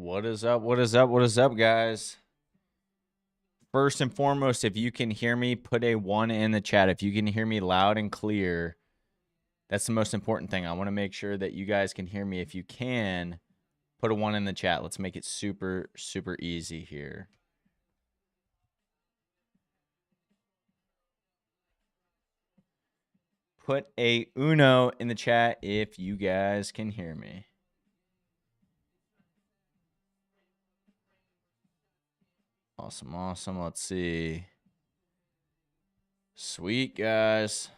What is up? What is up? What is up, guys? First and foremost, if you can hear me, put a 1 in the chat. If you can hear me loud and clear, that's the most important thing. I want to make sure that you guys can hear me. If you can, put a 1 in the chat. Let's make it super, super easy here. Put a uno in the chat if you guys can hear me. Awesome, awesome. Let's see. Sweet, guys.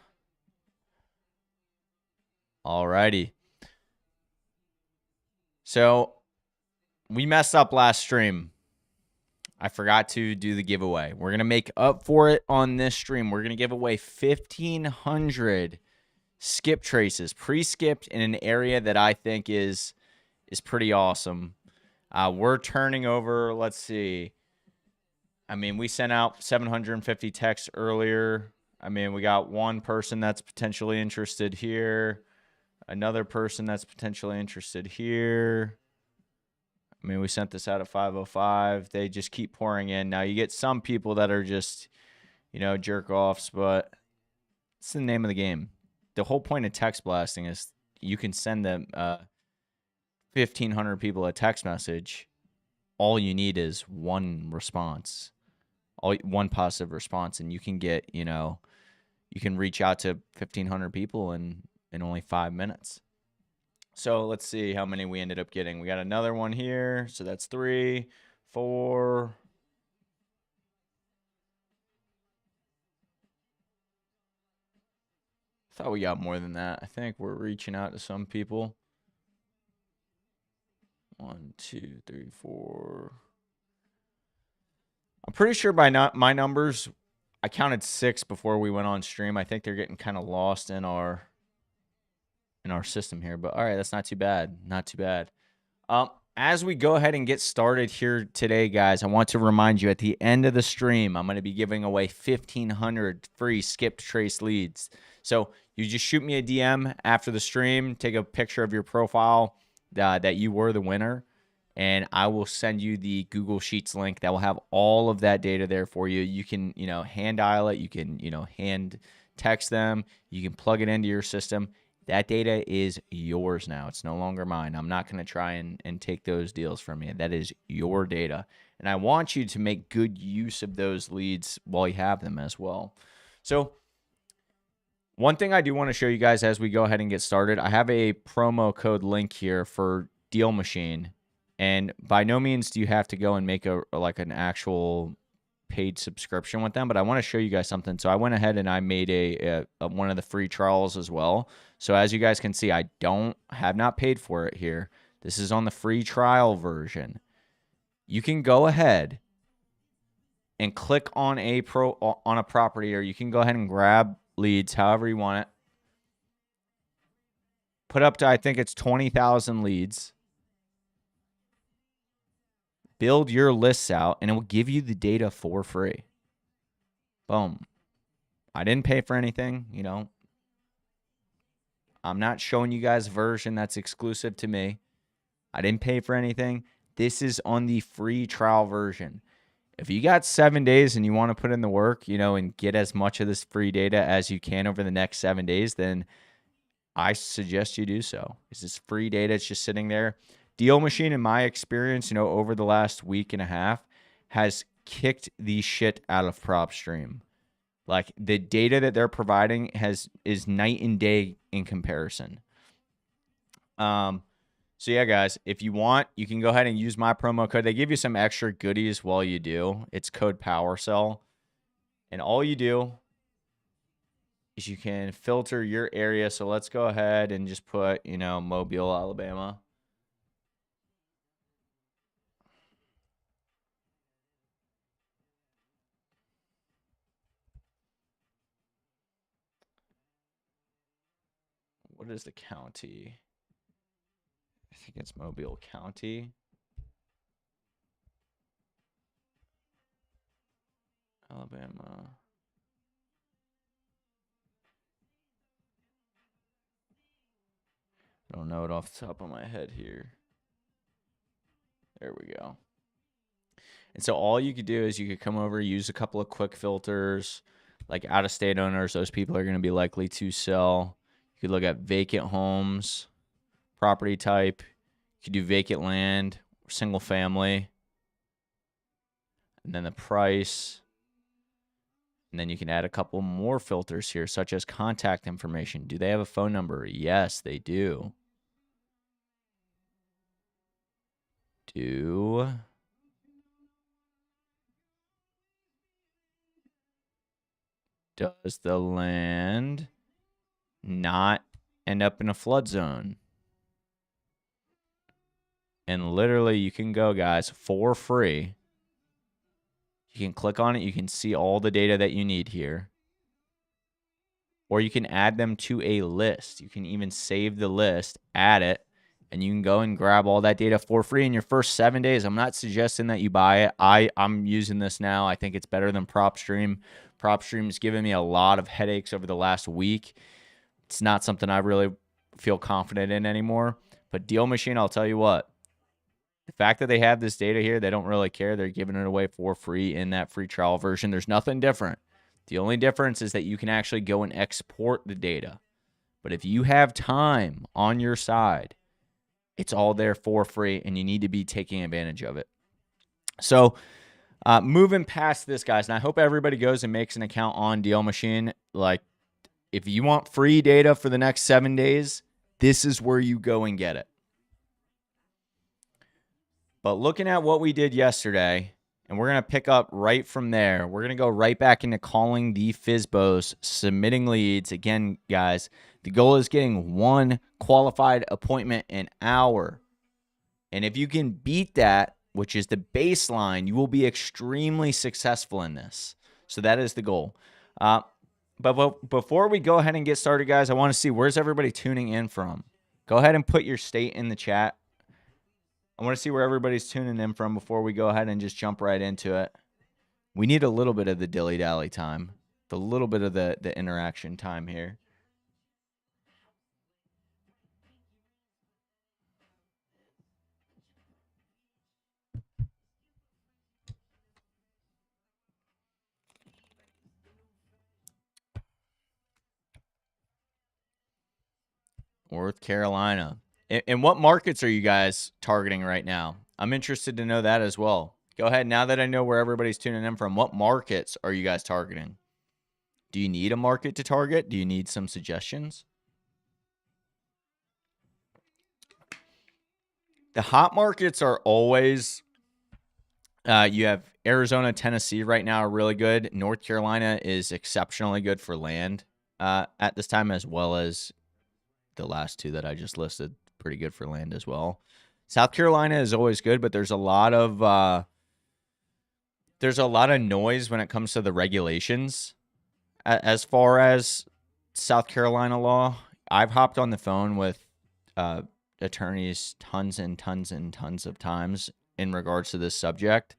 Alrighty. So, we messed up last stream. I forgot to do the giveaway. We're going to make up for it on this stream. We're going to give away 1,500 skip traces, pre-skipped in an area that I think is pretty awesome. We're turning over, let's see. I mean, we sent out 750 texts earlier. I mean, we got one person that's potentially interested here. Another person that's potentially interested here. I mean, we sent this out at 5:05. They just keep pouring in. Now, you get some people that are just, jerk-offs, but it's the name of the game. The whole point of text blasting is you can send them 1,500 people a text message. All you need is one response, one positive response, and you can get, you can reach out to 1,500 people in only 5 minutes. So let's see how many we ended up getting. We got another one here. So that's 3, 4. I thought we got more than that. I think we're reaching out to some people. 1, 2, 3, 4. I'm pretty sure by my numbers, I counted 6 before we went on stream. I think they're getting kind of lost in our system here, but all right, that's not too bad. Not too bad. As we go ahead and get started here today, guys, I want to remind you at the end of the stream, I'm going to be giving away 1,500 free skipped trace leads. So you just shoot me a DM after the stream, take a picture of your profile that you were the winner, and I will send you the Google Sheets link that will have all of that data there for you. You can, hand dial it. You can, hand text them. You can plug it into your system. That data is yours now. It's no longer mine. I'm not going to try and take those deals from you. That is your data. And I want you to make good use of those leads while you have them as well. So one thing I do want to show you guys as we go ahead and get started, I have a promo code link here for Deal Machine. And by no means do you have to go and make an actual paid subscription with them, but I want to show you guys something. So I went ahead and I made a one of the free trials as well. So as you guys can see, I have not paid for it here. This is on the free trial version. You can go ahead and click on a property, or you can go ahead and grab leads however you want it. Put up to, I think it's 20,000 leads. Build your lists out, and it will give you the data for free. Boom. I didn't pay for anything, I'm not showing you guys a version that's exclusive to me. I didn't pay for anything. This is on the free trial version. If you got 7 days and you want to put in the work, and get as much of this free data as you can over the next 7 days, then I suggest you do so. This is free data. It's just sitting there. Deal Machine, in my experience, over the last week and a half, has kicked the shit out of PropStream. Like, the data that they're providing is night and day in comparison. So yeah, guys, if you want, you can go ahead and use my promo code. They give you some extra goodies while you do. It's code PowerSell. And all you do is you can filter your area. So let's go ahead and just put, Mobile, Alabama. What is the county? I think it's Mobile County. Alabama. I don't know it off the top of my head here. There we go. And so all you could do is you could come over, use a couple of quick filters, like out-of-state owners. Those people are going to be likely to sell. You could look at vacant homes, property type. You could do vacant land, single family, and then the price. And then you can add a couple more filters here, such as contact information. Do they have a phone number? Yes, they do. Does the land not end up in a flood zone? And literally, you can go, guys, for free. You can click on it. You can see all the data that you need here. Or you can add them to a list. You can even save the list, add it, and you can go and grab all that data for free in your first 7 days. I'm not suggesting that you buy it. I'm using this now. I think it's better than PropStream. PropStream's given me a lot of headaches over the last week. It's not something I really feel confident in anymore. But Deal Machine, I'll tell you what. The fact that they have this data here, they don't really care. They're giving it away for free in that free trial version. There's nothing different. The only difference is that you can actually go and export the data. But if you have time on your side, it's all there for free, and you need to be taking advantage of it. So moving past this, guys, and I hope everybody goes and makes an account on Deal Machine. Like, if you want free data for the next 7 days, this is where you go and get it. But looking at what we did yesterday, and we're going to pick up right from there. We're going to go right back into calling the FSBOs, submitting leads. Again, guys, the goal is getting one qualified appointment an hour. And if you can beat that, which is the baseline, you will be extremely successful in this. So that is the goal. But before we go ahead and get started, guys, I want to see, where's everybody tuning in from? Go ahead and put your state in the chat. I want to see where everybody's tuning in from before we go ahead and just jump right into it. We need a little bit of the dilly-dally time, a little bit of the interaction time here. North Carolina. And what markets are you guys targeting right now? I'm interested to know that as well. Go ahead. Now that I know where everybody's tuning in from, what markets are you guys targeting? Do you need a market to target? Do you need some suggestions? The hot markets are always, you have Arizona, Tennessee right now are really good. North Carolina is exceptionally good for land at this time, as well as the last two that I just listed. Pretty good for land as well. South Carolina is always good, but there's a lot of noise when it comes to the regulations. As far as South Carolina law, I've hopped on the phone with attorneys tons and tons and tons of times in regards to this subject.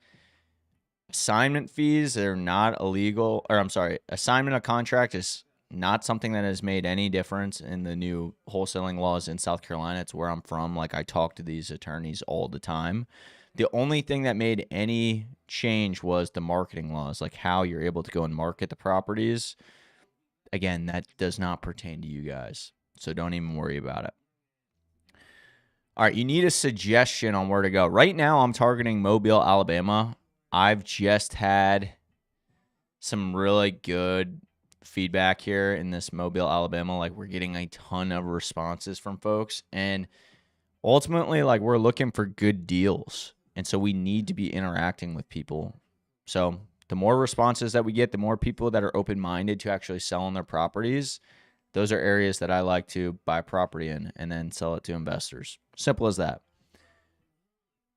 Assignment fees are not illegal, or I'm sorry, assignment of contract is not something that has made any difference in the new wholesaling laws in South Carolina. It's where I'm from. Like, I talk to these attorneys all the time. The only thing that made any change was the marketing laws, like how you're able to go and market the properties. Again, that does not pertain to you guys, so don't even worry about it. All right, you need a suggestion on where to go. Right now, I'm targeting Mobile, Alabama. I've just had some really good feedback here in this Mobile, Alabama. Like, we're getting a ton of responses from folks, and ultimately, like, we're looking for good deals, and so we need to be interacting with people. So the more responses that we get, the more people that are open-minded to actually selling their properties, those are areas that I like to buy property in and then sell it to investors. Simple as that.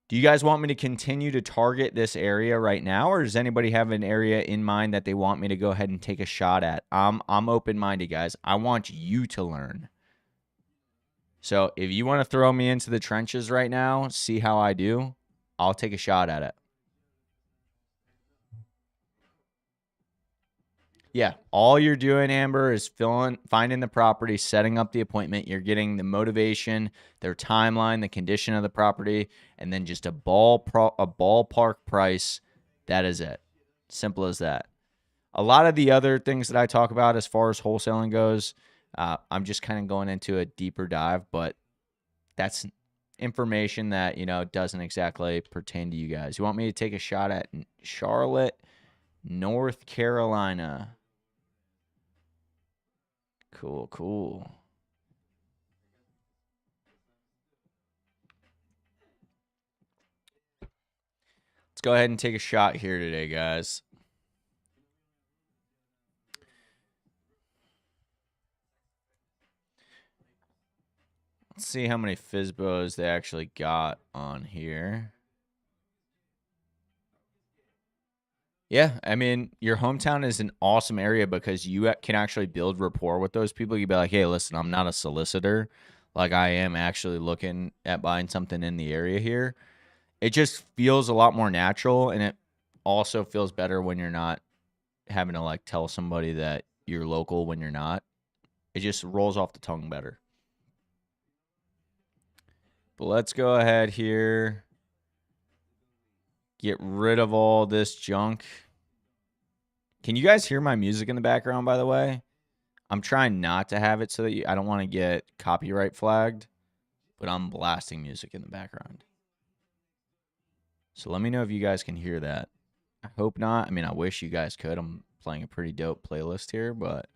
Do you guys want me to continue to target this area right now, or does anybody have an area in mind that they want me to go ahead and take a shot at? I'm open-minded, guys. I want you to learn. So if you want to throw me into the trenches right now, see how I do, I'll take a shot at it. Yeah, all you're doing, Amber, is finding the property, setting up the appointment. You're getting the motivation, their timeline, the condition of the property, and then just a ballpark price. That is it. Simple as that. A lot of the other things that I talk about as far as wholesaling goes, I'm just kind of going into a deeper dive, but that's information that, doesn't exactly pertain to you guys. You want me to take a shot at Charlotte, North Carolina? Cool. Let's go ahead and take a shot here today, guys. Let's see how many FSBOs they actually got on here. Yeah, I mean, your hometown is an awesome area because you can actually build rapport with those people. You'd be like, hey, listen, I'm not a solicitor. Like, I am actually looking at buying something in the area here. It just feels a lot more natural, and it also feels better when you're not having to, like, tell somebody that you're local when you're not. It just rolls off the tongue better. But let's go ahead here. Get rid of all this junk. Can you guys hear my music in the background, by the way? I'm trying not to have it so that I don't want to get copyright flagged, but I'm blasting music in the background. So let me know if you guys can hear that. I hope not. I mean, I wish you guys could. I'm playing a pretty dope playlist here, but...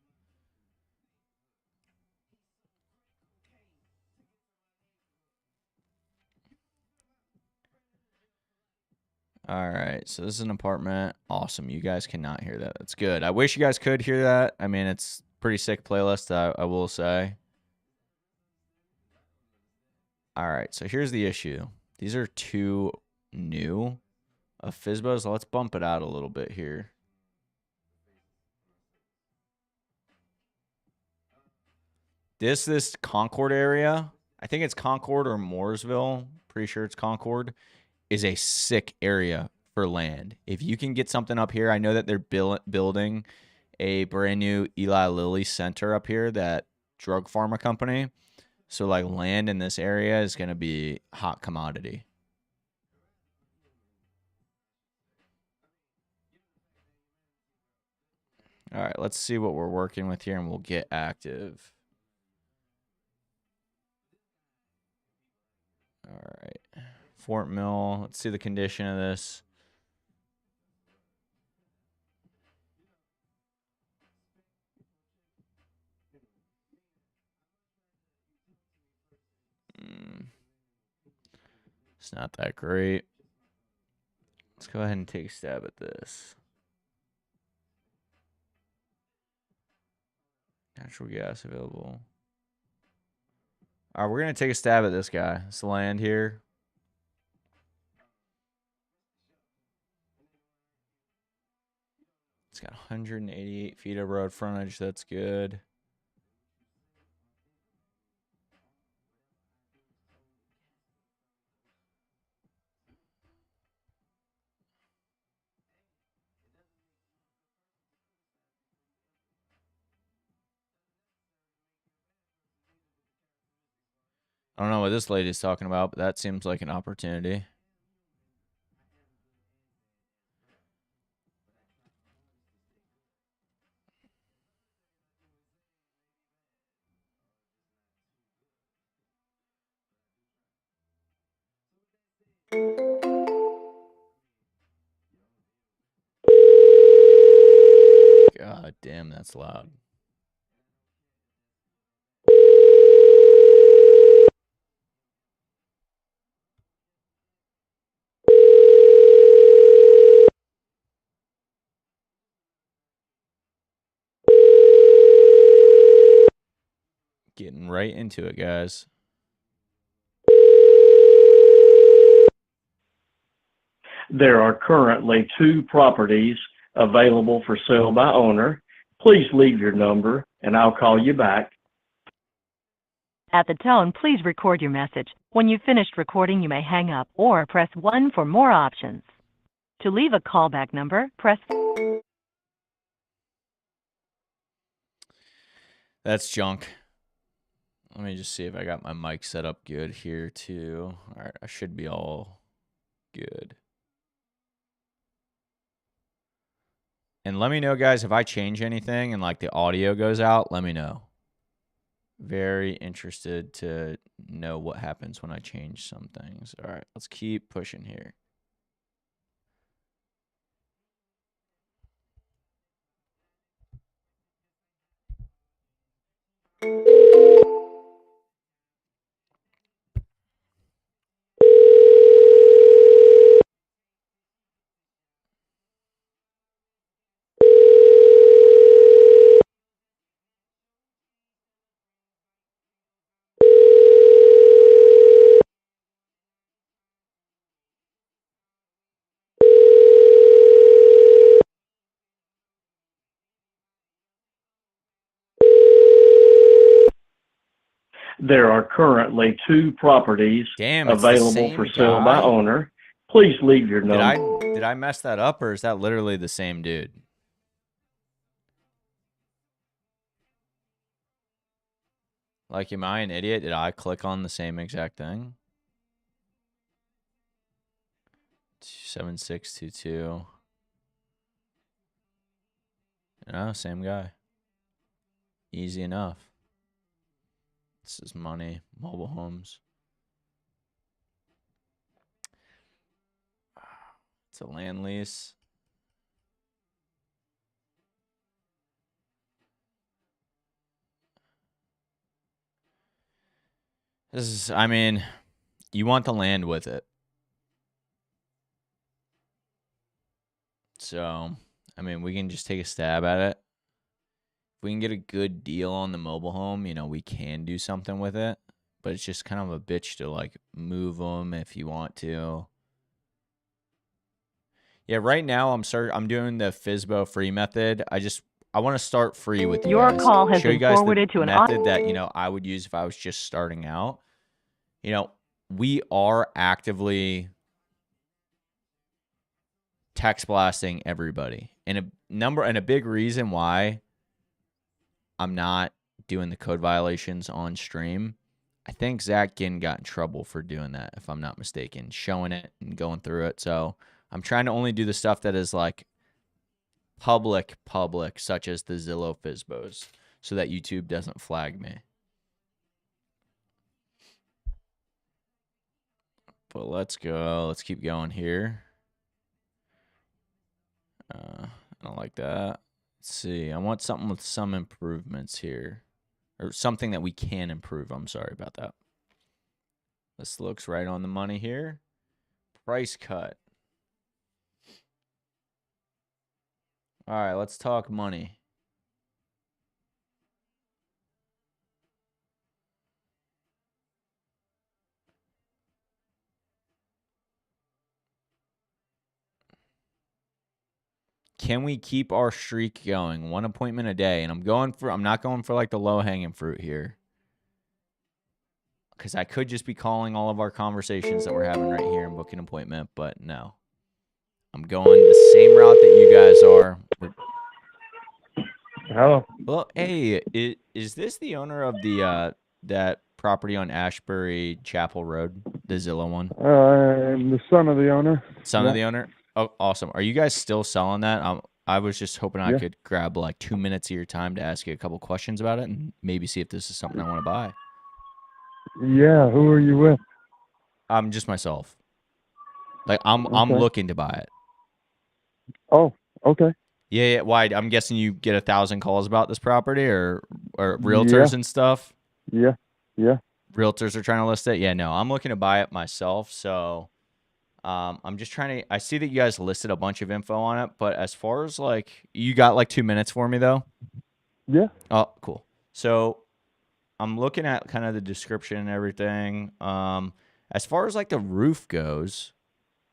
All right, so this is an apartment. Awesome. You guys cannot hear that. That's good. I wish you guys could hear that. I mean, it's pretty sick playlist, I will say. All right, so here's the issue. These are too new of FSBOs. Let's bump it out a little bit here. This Concord area, I think it's Concord or Mooresville. Pretty sure it's Concord, is a sick area for land. If you can get something up here, I know that they're building a brand new Eli Lilly center up here, that drug pharma company. So, like, land in this area is going to be hot commodity. All right, let's see what we're working with here, and we'll get active. All right. Fort Mill. Let's see the condition of this. It's not that great. Let's go ahead and take a stab at this. Natural gas available. All right, we're going to take a stab at this guy. This land here. It's got 188 feet of road frontage. That's good. I don't know what this lady's talking about, but that seems like an opportunity. God damn, that's loud. Getting right into it, guys. There are currently 2 properties available for sale by owner. Please leave your number and I'll call you back. At the tone, please record your message. When you've finished recording, you may hang up or press 1 for more options. To leave a callback number, press That's junk. Let me just see if I got my mic set up good here too. All right, I should be all good. And let me know, guys, if I change anything and like the audio goes out, let me know. Very interested to know what happens when I change some things. All right, let's keep pushing here. There are currently 2 properties Damn, it's the available for same sale by guy? owner. Please leave your Did number. I mess that up, or is that literally the same dude? Like, am I an idiot? Did I click on the same exact thing? 7622. No, same guy. Easy enough. This is money. Mobile homes. It's a land lease. This is, I mean, you want the land with it. So, I mean, we can just take a stab at it. If we can get a good deal on the mobile home, you know, we can do something with it. But it's just kind of a bitch to like move them if you want to. Yeah, right now I'm doing the FSBO free method. I want to start free with you Your guys. call has Show you been guys the forwarded to an method that, you know, I would use if I was just starting out. You know, we are actively text blasting everybody. And a big reason why I'm not doing the code violations on stream. I think Zach Ginn got in trouble for doing that, if I'm not mistaken, showing it and going through it. So I'm trying to only do the stuff that is like public, such as the Zillow FSBOs, so that YouTube doesn't flag me. But let's go. Let's keep going here. I don't like that. Let's see. I want something with some improvements here. Or something that we can improve. I'm sorry about that. This looks right on the money here. Price cut. All right, let's talk money. Can we keep our streak going? 1 appointment a day. And I'm not going for like the low hanging fruit here. Because I could just be calling all of our conversations that we're having right here and booking an appointment, but no. I'm going the same route that you guys are. Hello. Well, hey, is this the owner of the that property on Ashbury Chapel Road, the Zillow one? I'm the son of the owner. Son Yeah. of the owner? Oh, awesome. Are you guys still selling that? I was just hoping I Yeah. could grab like 2 minutes of your time to ask you a couple questions about it and maybe see if this is something I want to buy. Yeah. Who are you with? I'm just myself. Like I'm Okay. looking to buy it. Oh, okay. Yeah. Why? I'm guessing you get 1,000 calls about this property or Yeah. realtors and stuff. Yeah. Yeah. Realtors are trying to list it. Yeah, no, I'm looking to buy it myself. So I'm just trying to. I see that you guys listed a bunch of info on it, but as far as like, you got like 2 minutes for me though. Yeah. Oh, cool. So I'm looking at kind of the description and everything. As far as like the roof goes,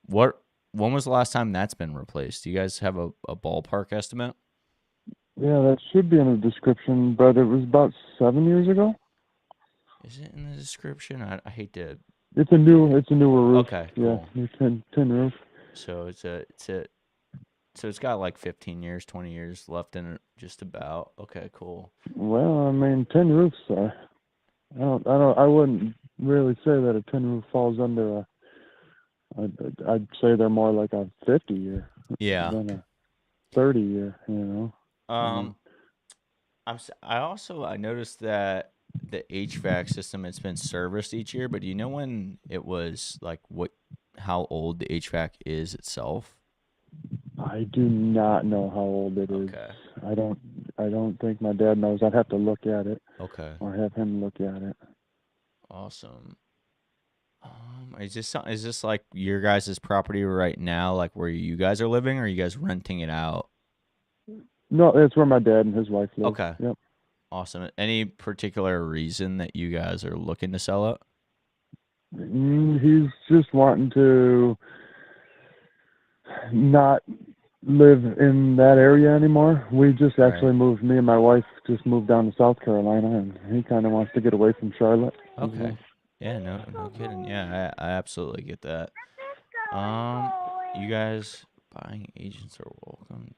when was the last time that's been replaced? Do you guys have a ballpark estimate? Yeah. That should be in the description, but it was about 7 years ago. Is it in the description? I hate to. It's a newer roof. Okay, Yeah. cool. New tin roof. So it's So it's got like 15 years, 20 years left in it, just about. Okay, cool. Well, I mean, tin roofs are. I wouldn't really say that a tin roof falls under a. I'd say they're more like a 50-year Yeah. than a 30-year. You know. I mean, Um, I noticed that the HVAC system it's been serviced each year, but do you know when it was like how old the HVAC is itself? I do not know how old it is. Okay. I don't. I don't think my dad knows. I'd have to look at it Okay. or have him look at it. Awesome. Is this like your guys' property right now, like where you guys are living, or are you guys renting it out? No, it's where my dad and his wife live. Okay. Yep. Awesome. Any particular reason that you guys are looking to sell it? He's just wanting to not live in that area anymore. We just actually Right. moved. Me and my wife just moved down to South Carolina, and he kind of wants to get away from Charlotte as well. Okay. Yeah, no kidding. Yeah, I absolutely get that. You guys buying agents are welcome.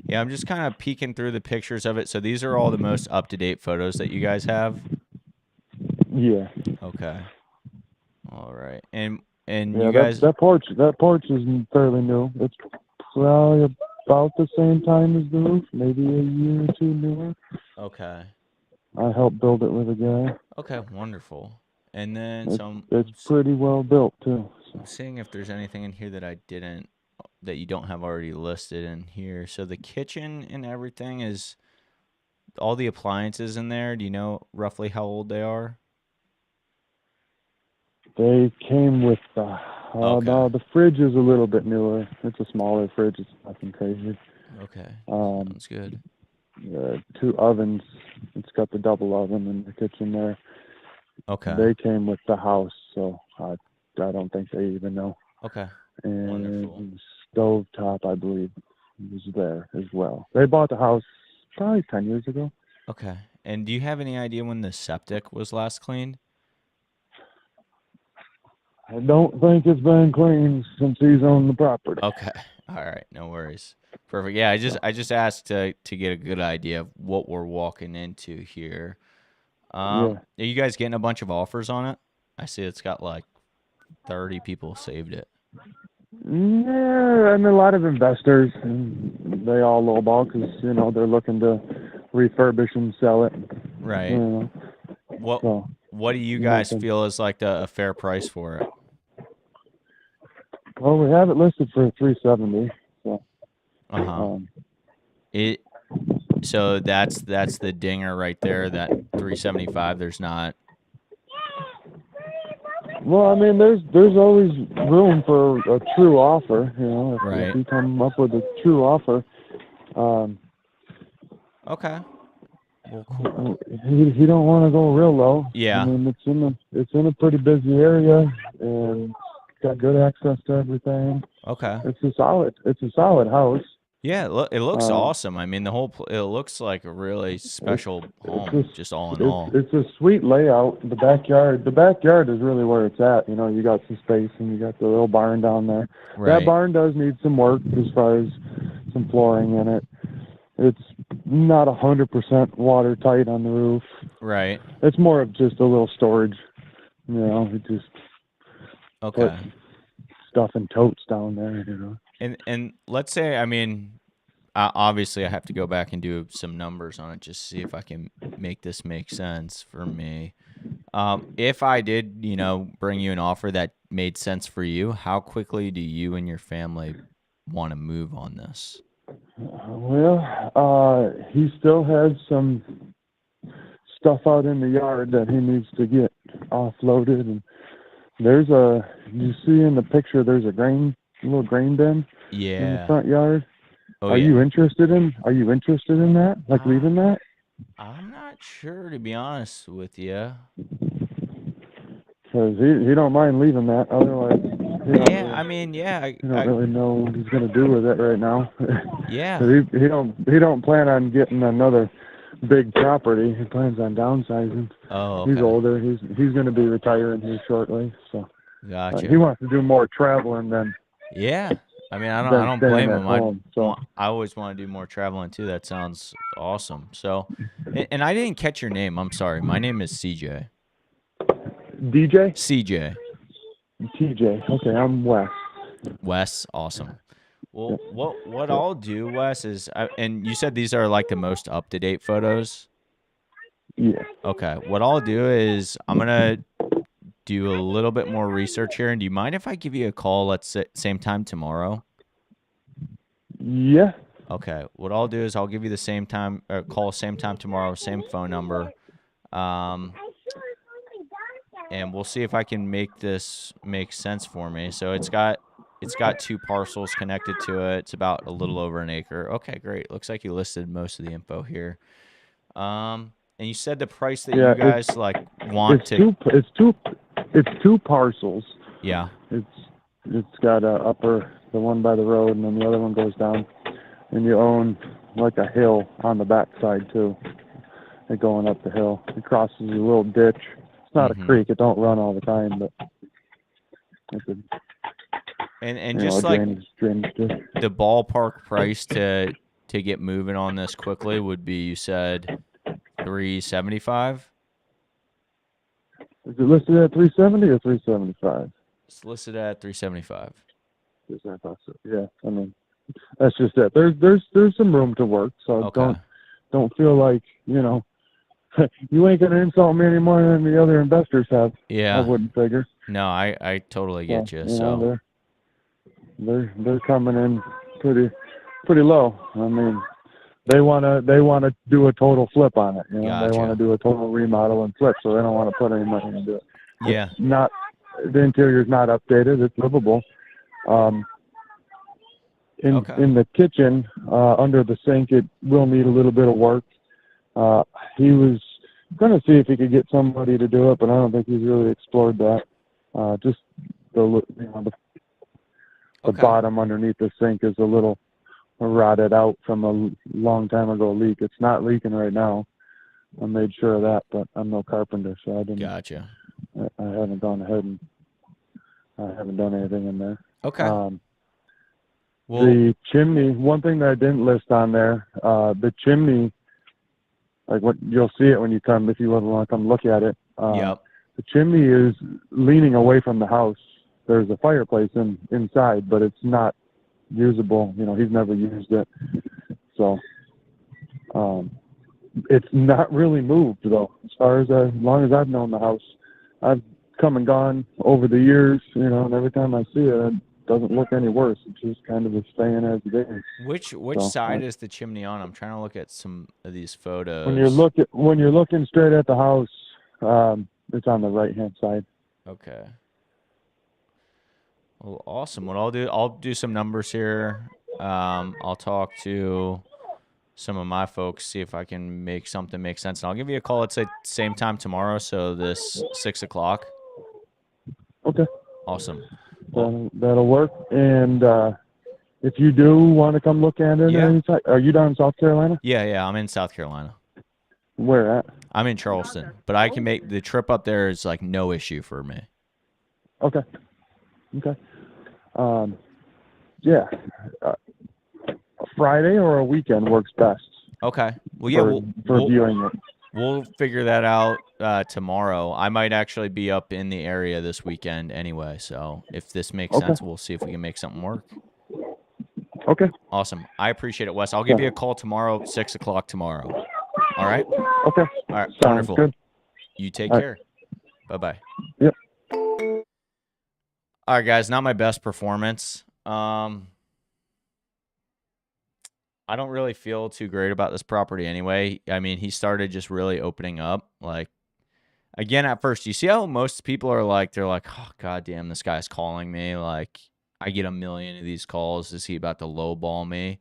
Yeah, I'm just kind of peeking through the pictures of it. So these are all the most up-to-date photos that you guys have? Yeah. Okay. All right. And Yeah. you guys That porch is fairly new. It's probably about the same time as the roof, maybe a year or two newer. Okay. I helped build it with a guy. Okay, wonderful. And then It's it's pretty well built too. So. I'm seeing if there's anything in here that you don't have already listed in here. So the kitchen and everything is all the appliances in there. Do you know roughly how old they are? They came with Okay. the fridge is a little bit newer. It's a smaller fridge. It's nothing crazy. Okay. Um, Sounds good. 2 ovens. It's got the double oven in the kitchen there. Okay. They came with the house, so I don't think they even know. Okay. And Wonderful. stove top, I believe, was there as well. They bought the house probably 10 years ago. Okay. And do you have any idea when the septic was last cleaned? I don't think it's been cleaned since he's owned the property. Okay. All right. No worries. Perfect. Yeah, I just asked to get a good idea of what we're walking into here. Yeah. Are you guys getting a bunch of offers on it? I see it's got like 30 people saved it. Yeah, and a lot of investors, and they all lowball because they're looking to refurbish and sell it. Right. You know, What so what do you guys nothing. feel is like a fair price for it? Well, we have it listed for $370. So Uh-huh. It so that's the dinger right there, that 375. There's not. well, I mean, there's always room for a true offer. Right. If you come up with a true offer, Okay. Well, cool. he don't want to go real low. Yeah. I mean, it's in a pretty busy area and got good access to everything. Okay. It's a solid house. Yeah, it looks Uh, awesome. I mean, it looks like a really special home, just all in all. It's a sweet layout. The backyard is really where it's at. You got some space and you got the little barn down there. That Right. barn does need some work as far as some flooring in it. It's not 100% watertight on the roof. Right. It's more of just a little storage. We just put Okay. stuff in totes down there. And let's say, I mean, obviously I have to go back and do some numbers on it just to see if I can make this make sense for me. If I did, bring you an offer that made sense for you, how quickly do you and your family want to move on this? Well, he still has some stuff out in the yard that he needs to get offloaded, and you see in the picture there's a little grain bin in the Yeah. front yard. Oh, Are yeah. you interested in that? Like leaving that? I'm not sure, to be honest with you. Because he don't mind leaving that. Otherwise, Yeah, I mean, yeah, he don't really know what he's gonna do with it right now. yeah. 'Cause he don't plan on getting another big property. He plans on downsizing. Oh, He's okay. older. He's going to be retiring here shortly. So Gotcha. he wants to do more traveling than Yeah. I mean, I than don't staying blame at him. home. So I always want to do more traveling too. That sounds awesome. So, and I didn't catch your name. I'm sorry. My name is CJ. DJ, CJ. TJ. Okay, I'm Wes. Wes, awesome. Yeah. Well, what I'll do, Wes, is and you said these are like the most up to date photos. Yeah. Okay, what I'll do is I'm gonna do a little bit more research here. And do you mind if I give you a call? Let's say same time tomorrow. Yeah. Okay, what I'll do is I'll give you the same time call same time tomorrow, same phone number. Um, and we'll see if I can make this make sense for me. So it's got two parcels connected to it. It's about a little over an acre. Okay, great. Looks like you listed most of the info here. And you said the price that Yeah. you guys like want It's to. two parcels. Yeah. It's got a upper, the one by the road, and then the other one goes down, and you own like a hill on the back side too. It going up the hill. It crosses a little ditch. It's not a creek. It don't run all the time, but it's a And a just like drainage ditch. the ballpark price to get moving on this quickly would be, you said 375. Is it listed at 370 or 375? It's listed at 375. Yeah, I mean that's just it. There's some room to work, so Okay. don't feel like you ain't gonna insult me any more than the other investors have. I Yeah. wouldn't figure. No, I totally So, get you. you So know, they're coming in pretty low. I mean, they wanna do a total flip on it. You know, they gotcha. want to do a total remodel and flip, so they don't want to put any money into it. Yeah. It's not, the interior's not updated. It's livable. Okay. In the kitchen, under the sink, it will need a little bit of work. He was going to see if he could get somebody to do it, but I don't think he's really explored that. Just the Okay. bottom underneath the sink is a little rotted out from a long time ago leak. It's not leaking right now. I made sure of that, but I'm no carpenter, so I didn't. Gotcha. I haven't gone ahead and I haven't done anything in there. Okay. Well, The chimney, one thing that I didn't list on there, the chimney, like what you'll see it when you come, if you want to come look at it. yep. The chimney is leaning away from the house. There's a fireplace inside, but it's not usable. You know, he's never used it. So, it's not really moved though. As long as I've known the house, I've come and gone over the years, you know, and every time I see it doesn't look any worse. It's just kind of staying as it is. Which side is the chimney on? I'm trying to look at some of these photos. When you're looking straight at the house, it's on the right hand side. Okay. Well, awesome. What I'll do some numbers here. I'll talk to some of my folks, see if I can make something make sense. And I'll give you a call at, say, same time tomorrow. So this 6 o'clock. Okay. Awesome. Well, That'll work. And if you do want to come look at it, Yeah. are you down in South Carolina? yeah, I'm in South Carolina. Where at? I'm in Charleston, but I can make the trip up there is like no issue for me. Okay. Yeah. A Friday or a weekend works best. Okay. Well, yeah, for viewing it. We'll figure that out tomorrow. I might actually be up in the area this weekend anyway. So if this makes sense, we'll see if we can make something work. Okay. Awesome. I appreciate it, Wes. I'll give you a call tomorrow, 6 o'clock tomorrow. All right? Okay. All right. Sounds Wonderful. good. You take All care. Bye-bye. Yep. All right, guys. Not my best performance. I don't really feel too great about this property anyway. I mean, he started just really opening up. Like, again, at first, you see how most people are like, they're like, oh, God damn, this guy's calling me. Like, I get a million of these calls. Is he about to lowball me?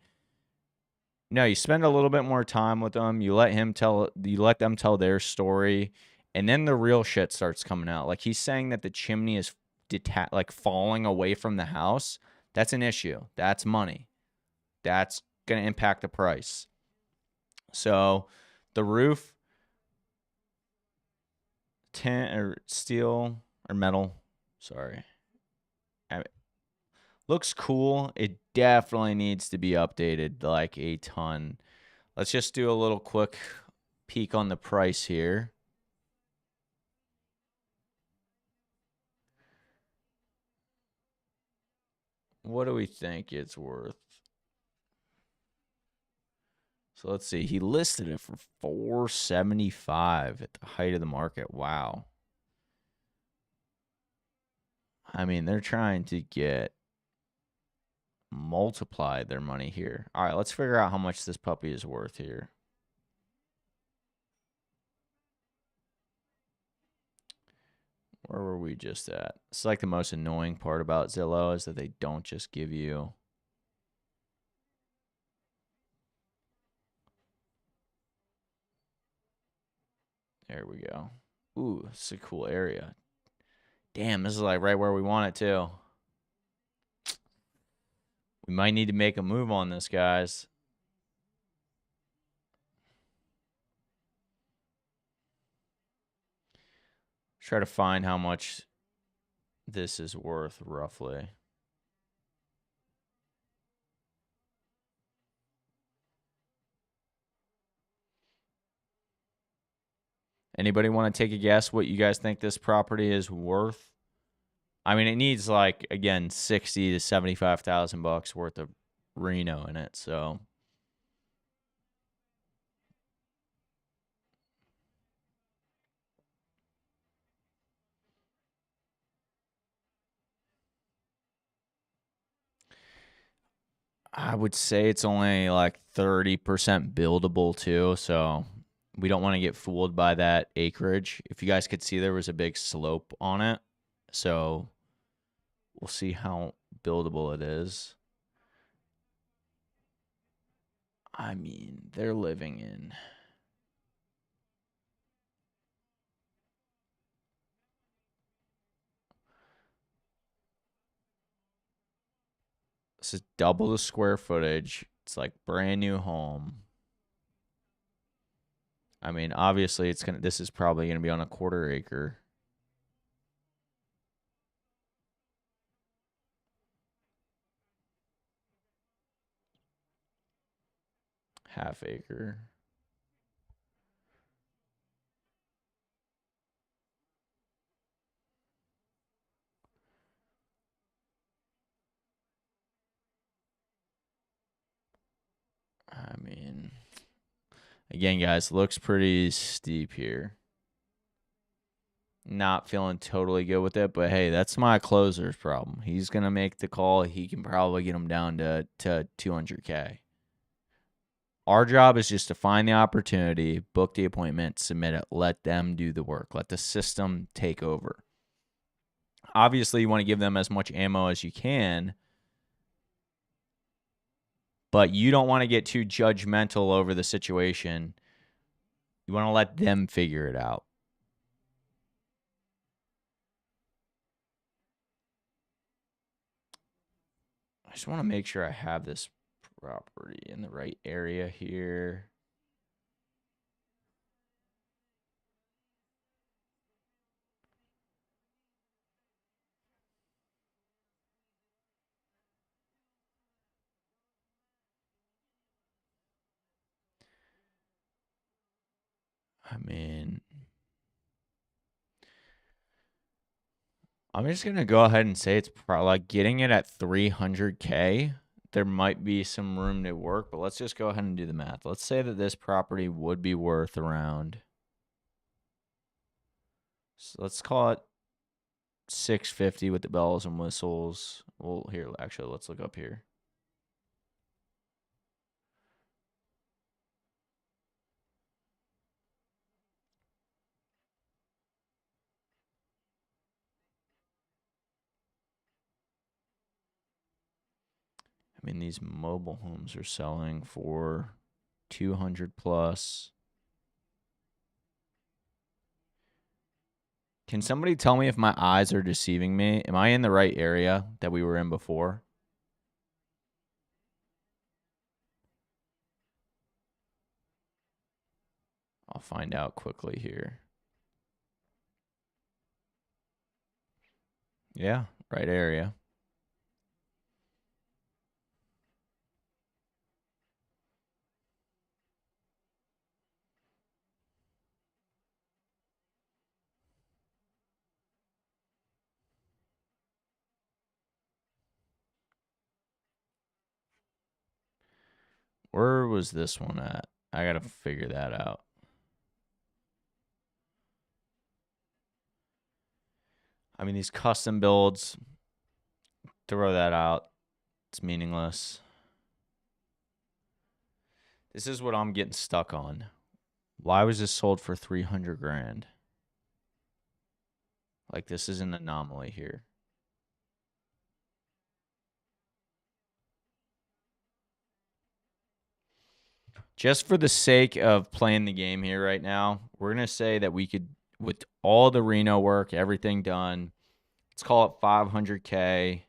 No, you spend a little bit more time with them. You let them tell their story. And then the real shit starts coming out. Like, he's saying that the chimney is like falling away from the house. That's an issue. That's money. That's going to impact the price. So the roof, tin or steel or metal, sorry. Looks cool. It definitely needs to be updated like a ton. Let's just do a little quick peek on the price here. What do we think it's worth? So let's see. He listed it for $475 at the height of the market. Wow. I mean, they're trying to get multiply their money here. All right, let's figure out how much this puppy is worth here. Where were we just at? It's like the most annoying part about Zillow is that they don't just give you. There we go. Ooh, it's a cool area. Damn, this is like right where we want it too. We might need to make a move on this, guys. Try to find how much this is worth roughly. Anybody want to take a guess what you guys think this property is worth? I mean, it needs like again 60 to 75,000 bucks worth of Reno in it, so I would say it's only like 30% buildable too, so we don't want to get fooled by that acreage. If you guys could see, there was a big slope on it, so we'll see how buildable it is. I mean, they're living in. This is double the square footage. It's like brand new home. I mean, obviously this is probably gonna be on a quarter acre. Half acre. I mean, again, guys, looks pretty steep here. Not feeling totally good with it, but hey, that's my closer's problem. He's gonna make the call. He can probably get him down to 200K. Our job is just to find the opportunity, book the appointment, submit it, let them do the work, let the system take over. Obviously, you want to give them as much ammo as you can, but you don't want to get too judgmental over the situation. You want to let them figure it out. I just want to make sure I have this property in the right area here. I mean, I'm just going to go ahead and say it's probably like getting it at 300K. There might be some room to work, but let's just go ahead and do the math. Let's say that this property would be worth around, so let's call it 650 with the bells and whistles. Well, here, actually, let's look up here. I mean, these mobile homes are selling for 200 plus. Can somebody tell me if my eyes are deceiving me? Am I in the right area that we were in before? I'll find out quickly here. Yeah, right area. Where was this one at? I got to figure that out. I mean, these custom builds, throw that out. It's meaningless. This is what I'm getting stuck on. Why was this sold for 300 grand? Like, this is an anomaly here. Just for the sake of playing the game here right now, we're going to say that we could, with all the Reno work, everything done, let's call it 500K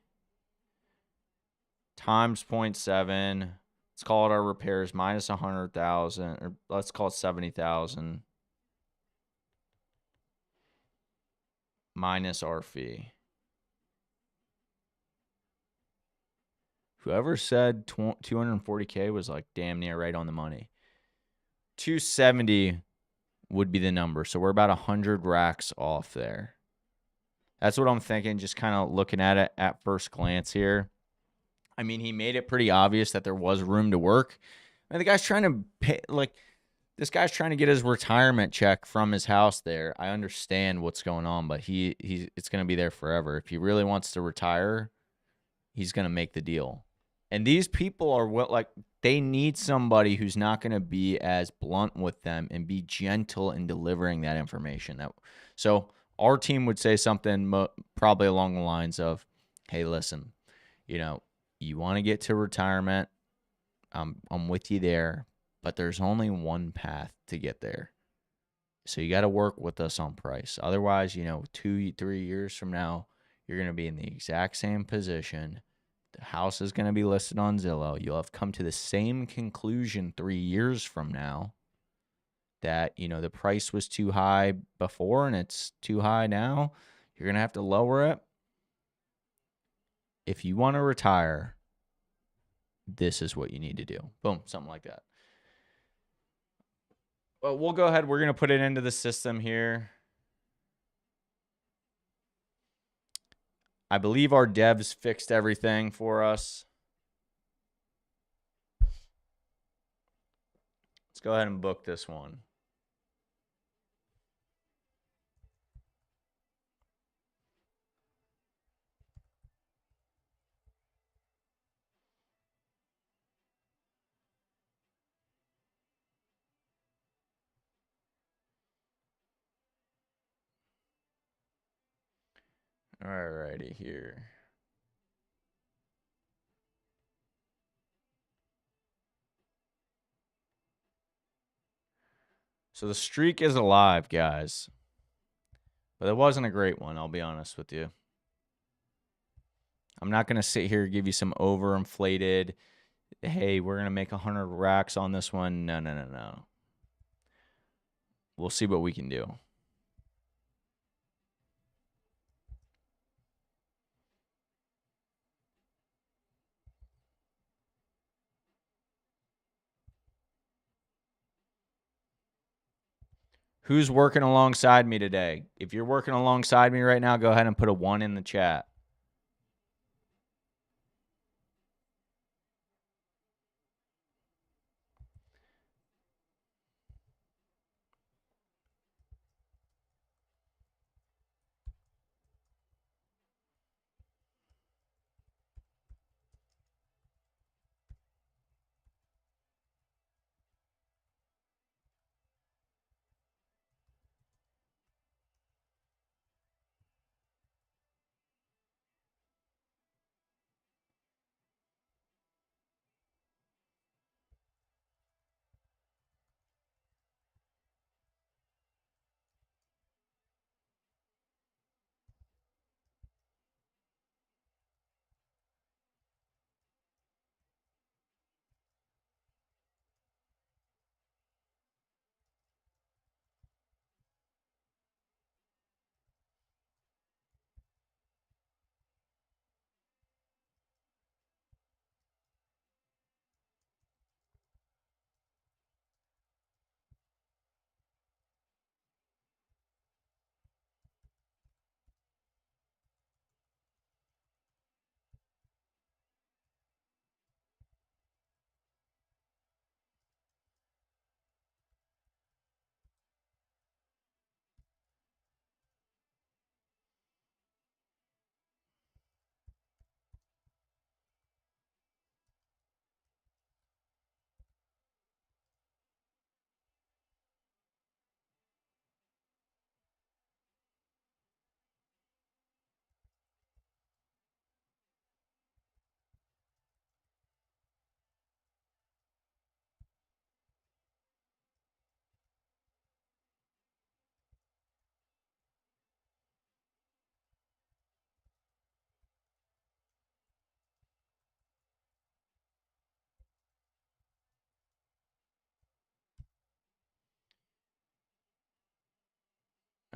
times 0.7. Let's call it our repairs minus 100,000, or let's call it 70,000 minus our fee. Whoever said 240K was like damn near right on the money. 270 would be the number. So we're about 100 racks off there. That's what I'm thinking, just kind of looking at it at first glance here. I mean, he made it pretty obvious that there was room to work. And the guy's trying to pay, like, this guy's trying to get his retirement check from his house there. I understand what's going on, but it's going to be there forever. If he really wants to retire, he's going to make the deal. And these people are they need somebody who's not going to be as blunt with them and be gentle in delivering that information. So our team would say something probably along the lines of, hey, listen, you want to get to retirement. I'm with you there, but there's only one path to get there. So you got to work with us on price. Otherwise, 2-3 years from now, you're going to be in the exact same position. The house is going to be listed on Zillow. You'll have come to the same conclusion 3 years from now that, the price was too high before and it's too high now. You're going to have to lower it. If you want to retire, this is what you need to do. Boom, something like that. Well, we'll go ahead. We're going to put it into the system here. I believe our devs fixed everything for us. Let's go ahead and book this one. Alrighty here. So the streak is alive, guys. But it wasn't a great one, I'll be honest with you. I'm not going to sit here and give you some overinflated, hey, we're going to make 100 racks on this one. No. We'll see what we can do. Who's working alongside me today? If you're working alongside me right now, go ahead and put a 1 in the chat.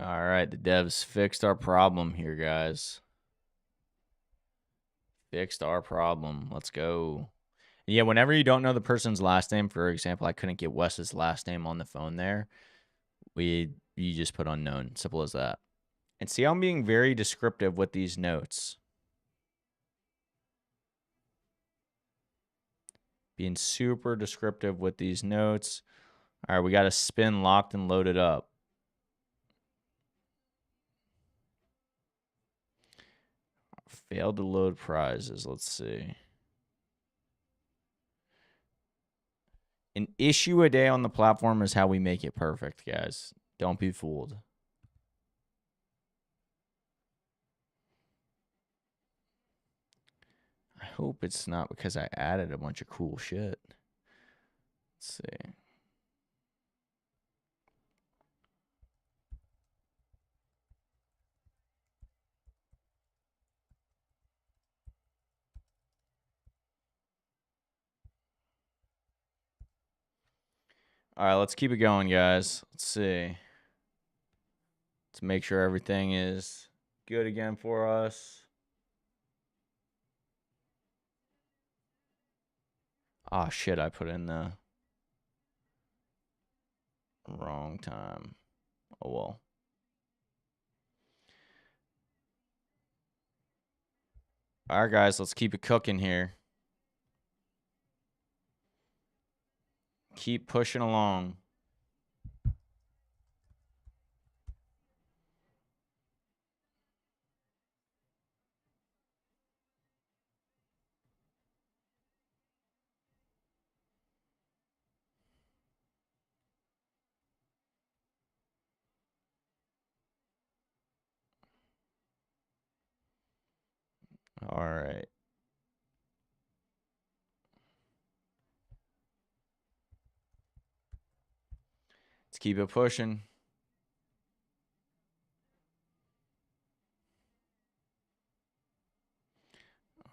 All right, the devs fixed our problem here, guys. Fixed our problem. Let's go. Yeah, whenever you don't know the person's last name, for example, I couldn't get Wes's last name on the phone there. You just put unknown. Simple as that. And see, I'm being very descriptive with these notes. Being super descriptive with these notes. All right, we got a spin locked and loaded up. Failed to load prizes. Let's see. An issue a day on the platform is how we make it perfect, guys. Don't be fooled. I hope it's not because I added a bunch of cool shit. Let's see. All right, let's keep it going, guys. Let's see. Let's make sure everything is good again for us. Ah, shit, I put in the wrong time. Oh, well. All right, guys, let's keep it cooking here. Keep pushing along. All right. Let's keep it pushing.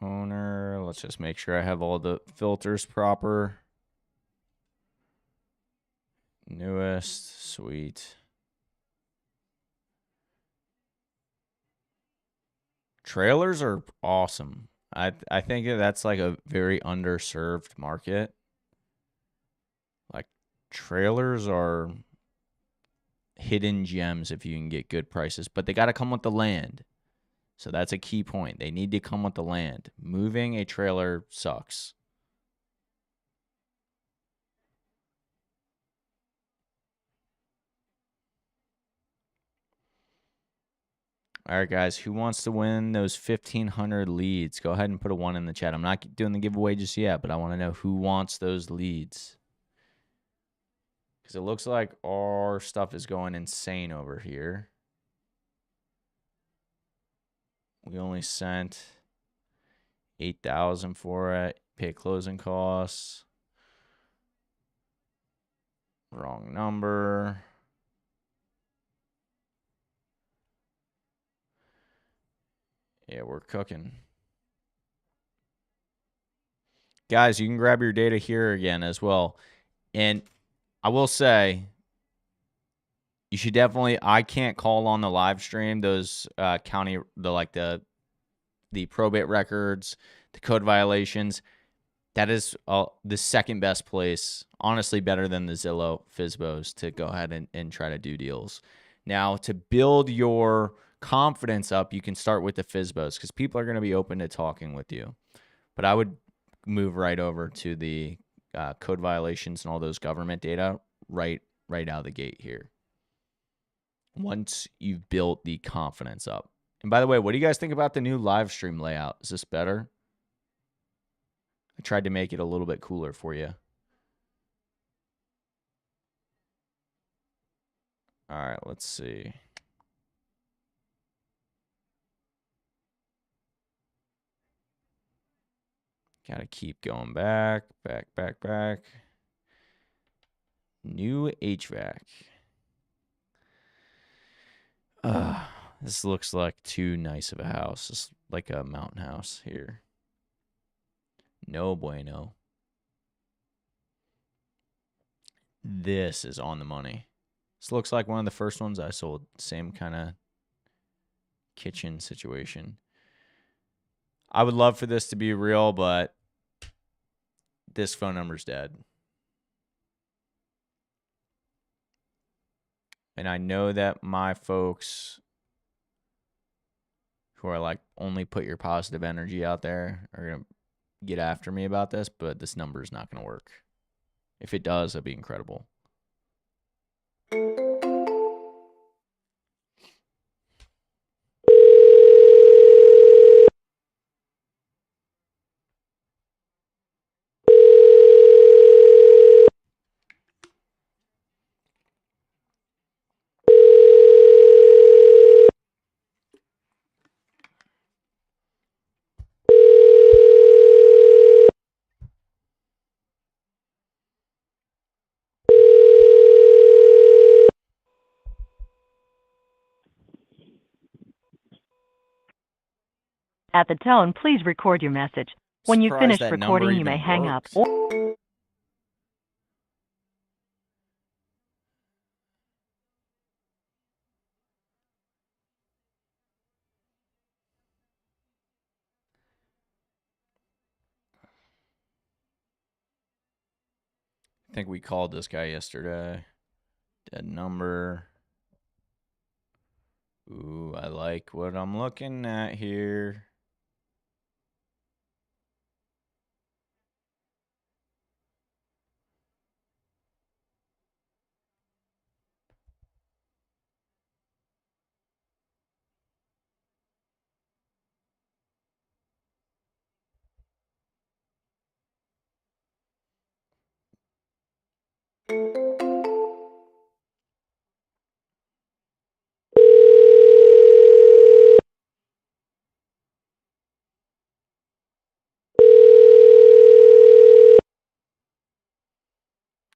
Owner. Let's just make sure I have all the filters proper. Newest. Sweet. Trailers are awesome. I think that's like a very underserved market. Like trailers are hidden gems if you can get good prices, but they got to come with the land. So that's a key point. They need to come with the land. Moving a trailer sucks. All right, guys, who wants to win those 1,500 leads? Go ahead and put a 1 in the chat. I'm not doing the giveaway just yet, but I want to know who wants those leads. Because it looks like our stuff is going insane over here. We only sent 8,000 for it. Pay closing costs. Wrong number. Yeah, we're cooking. Guys, you can grab your data here again as well. And I will say, you should definitely, I can't call on the live stream those the probate records, the code violations. That is the second best place, honestly better than the Zillow FSBOs to go ahead and try to do deals. Now, to build your confidence up, you can start with the FSBOs because people are going to be open to talking with you. But I would move right over to the code violations and all those government data right out of the gate here. Once you've built the confidence up. And by the way, what do you guys think about the new live stream layout? Is this better? I tried to make it a little bit cooler for you. All right, let's see. Got to keep going back. New HVAC. This looks like too nice of a house. It's like a mountain house here. No bueno. This is on the money. This looks like one of the first ones I sold. Same kind of kitchen situation. I would love for this to be real, but this phone number's dead. And I know that my folks who are like, only put your positive energy out there are going to get after me about this, but this number is not going to work. If it does, it'd be incredible. At the tone, please record your message. When you've Surprised finished that number recording, you may even hang up works. or I think we called this guy yesterday. Dead number. Ooh, I like what I'm looking at here.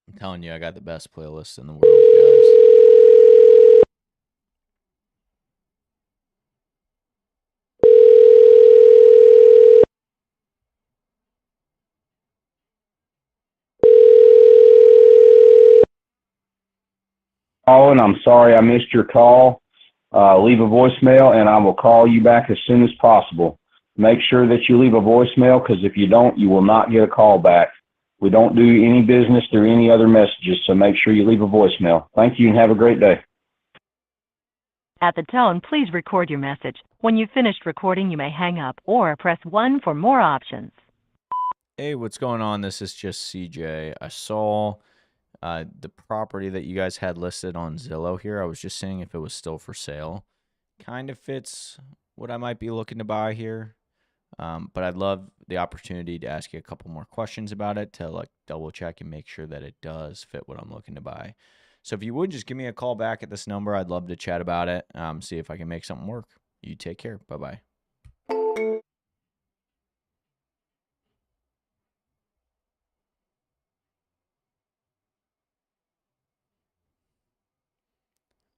I'm telling you, I got the best playlist in the world, guys. And I'm sorry I missed your call. Leave a voicemail, and I will call you back as soon as possible. Make sure that you leave a voicemail, because if you don't, you will not get a call back. We don't do any business through any other messages, so make sure you leave a voicemail. Thank you, and have a great day. at the tone, please record your message. When you've finished recording, you may hang up or press 1 for more options. Hey, what's going on? This is just CJ. I saw the property that you guys had listed on Zillow here. I was just seeing if it was still for sale. Kind of fits what I might be looking to buy here. But I'd love the opportunity to ask you a couple more questions about it to like double check and make sure that it does fit what I'm looking to buy. So if you would just give me a call back at this number, I'd love to chat about it. See if I can make something work. You take care. Bye-bye.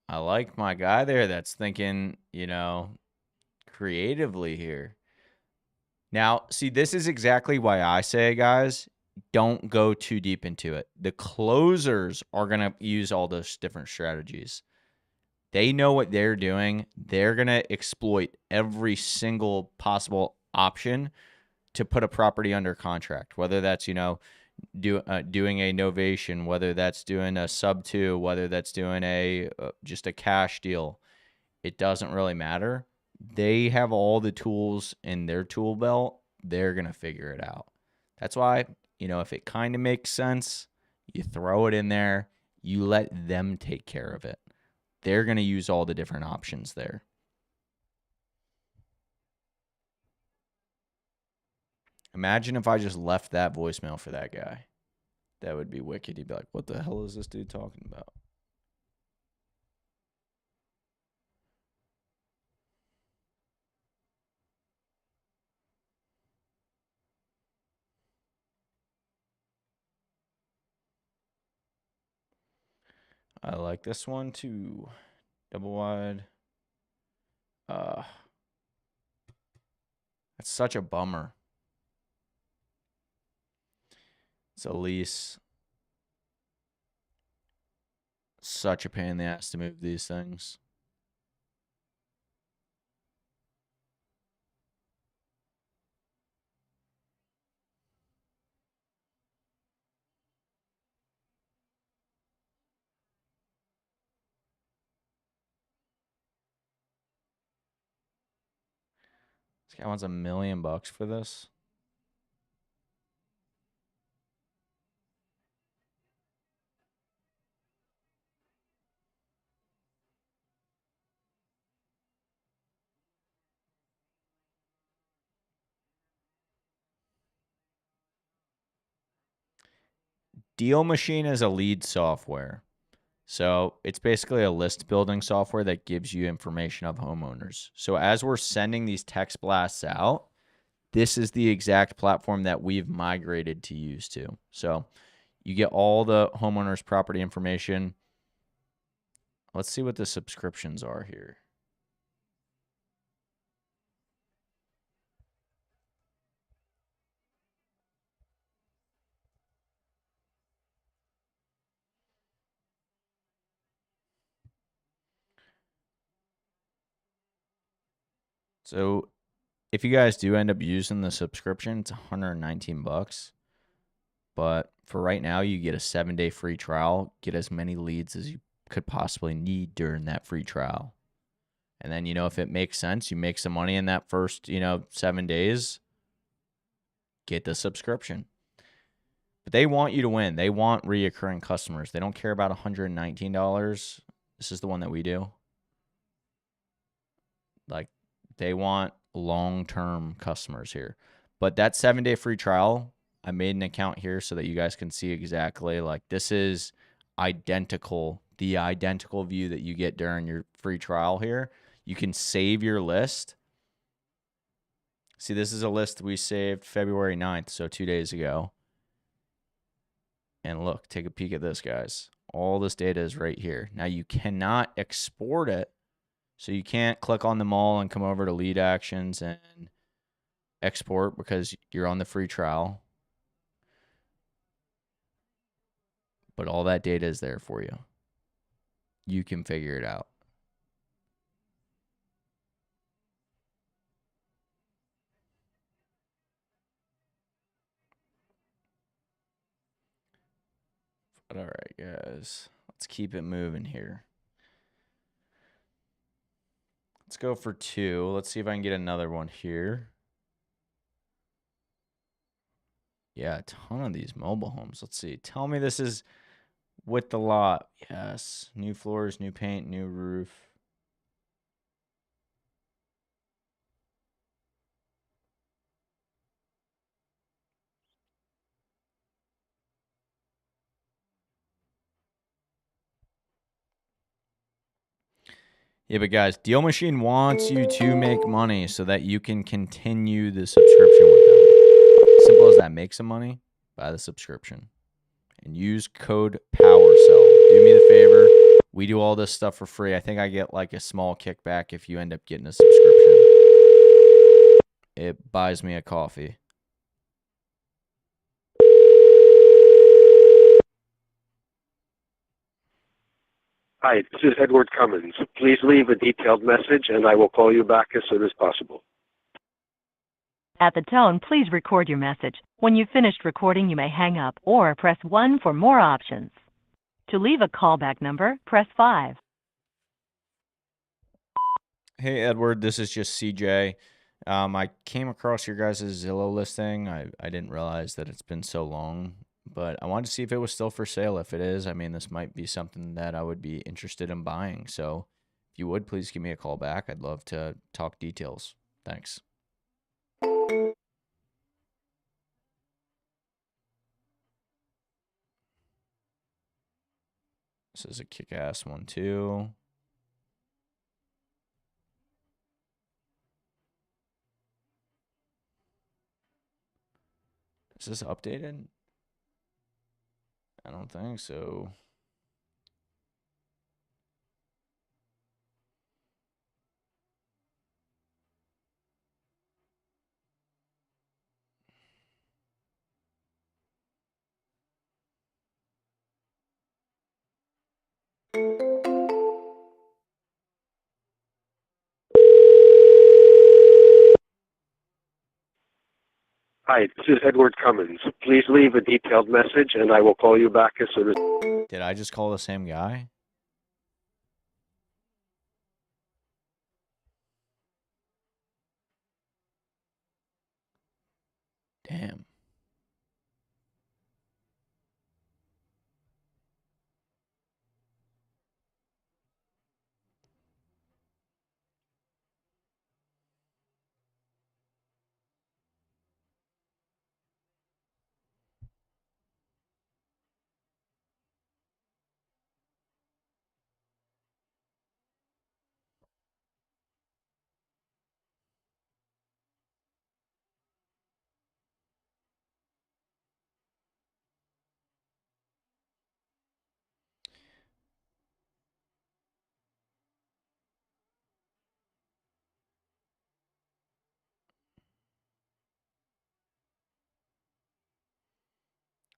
I like my guy there that's thinking, creatively here. Now, see, this is exactly why I say, guys, don't go too deep into it. The closers are going to use all those different strategies. They know what they're doing. They're going to exploit every single possible option to put a property under contract, whether that's, doing a novation, whether that's doing a sub 2, whether that's doing a just a cash deal. It doesn't really matter. They have all the tools in their tool belt. They're going to figure it out. That's why, if it kind of makes sense, you throw it in there, you let them take care of it. They're going to use all the different options there. Imagine if I just left that voicemail for that guy. That would be wicked. He'd be like, what the hell is this dude talking about? I like this one too. Double wide. That's such a bummer. It's a lease. such a pain in the ass to move these things. This guy wants $1 million for this. Deal Machine is a lead software. So it's basically a list building software that gives you information of homeowners. So as we're sending these text blasts out, this is the exact platform that we've migrated to use to. So you get all the homeowners' property information. Let's see what the subscriptions are here. So if you guys do end up using the subscription, it's $119. But for right now, you get a 7-day free trial. Get as many leads as you could possibly need during that free trial. And then, if it makes sense, you make some money in that first, 7 days, get the subscription. But they want you to win. They want reoccurring customers. They don't care about $119. This is the one that we do. Like, they want long-term customers here. But that 7-day free trial, I made an account here so that you guys can see exactly, like, this is identical, the identical view that you get during your free trial here. You can save your list. See, this is a list we saved February 9th, so 2 days ago. And look, take a peek at this, guys. All this data is right here. Now, you cannot export it. So you can't click on them all and come over to lead actions and export because you're on the free trial. But all that data is there for you. You can figure it out. But all right, guys. Let's keep it moving here. Let's go for 2. Let's see if I can get another one here. Yeah, a ton of these mobile homes. Let's see. Tell me this is with the lot. Yes. New floors, new paint, new roof. Yeah, but guys, Deal Machine wants you to make money so that you can continue the subscription with them. Simple as that. Make some money, buy the subscription, and use code POWERSELL. Do me the favor. We do all this stuff for free. I think I get like a small kickback if you end up getting a subscription. It buys me a coffee. Hi, this is Edward Cummins. Please leave a detailed message and I will call you back as soon as possible. At the tone, please record your message. When you've finished recording, you may hang up or press 1 for more options. To leave a callback number, press 5. Hey, Edward, this is just CJ. I came across your guys' Zillow listing. I didn't realize that it's been so long, but I wanted to see if it was still for sale. If it is, I mean, this might be something that I would be interested in buying. So if you would, please give me a call back. I'd love to talk details. Thanks. This is a kick-ass one, too. Is this updated? I don't think so. Hi, this is Edward Cummins. Please leave a detailed message, and I will call you back as soon as... Did I just call the same guy? Damn.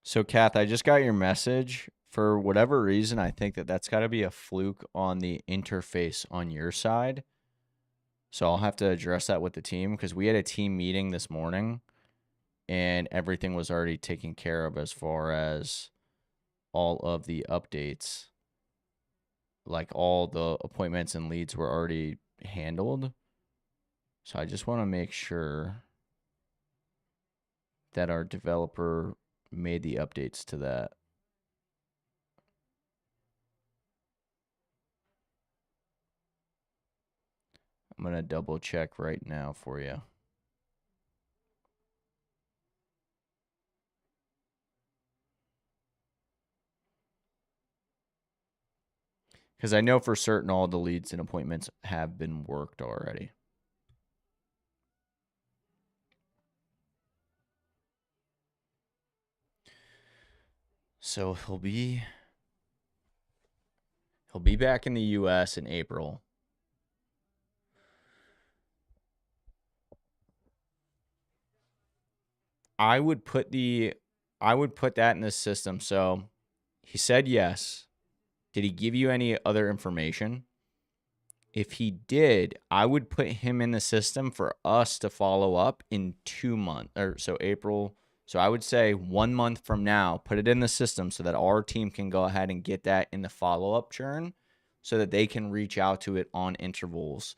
So, Kath, I just got your message. For whatever reason, I think that that's got to be a fluke on the interface on your side. So I'll have to address that with the team because we had a team meeting this morning and everything was already taken care of as far as all of the updates. Like all the appointments and leads were already handled. So I just want to make sure that our developer made the updates to that. I'm going to double check right now for you. Because I know for certain all the leads and appointments have been worked already. So he'll be back in the US in April. I would put that in the system. So he said yes. Did he give you any other information? If he did, I would put him in the system for us to follow up in 2 months or so April. So I would say 1 month from now, put it in the system so that our team can go ahead and get that in the follow-up churn so that they can reach out to it on intervals.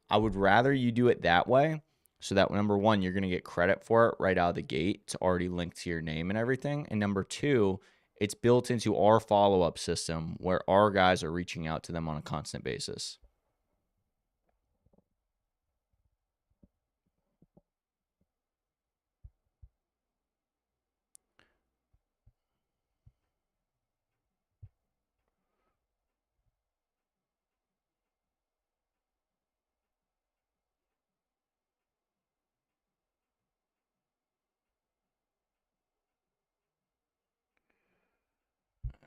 I would rather you do it that way so that number one, you're going to get credit for it right out of the gate. It's already linked to your name and everything. And number two, it's built into our follow-up system where our guys are reaching out to them on a constant basis.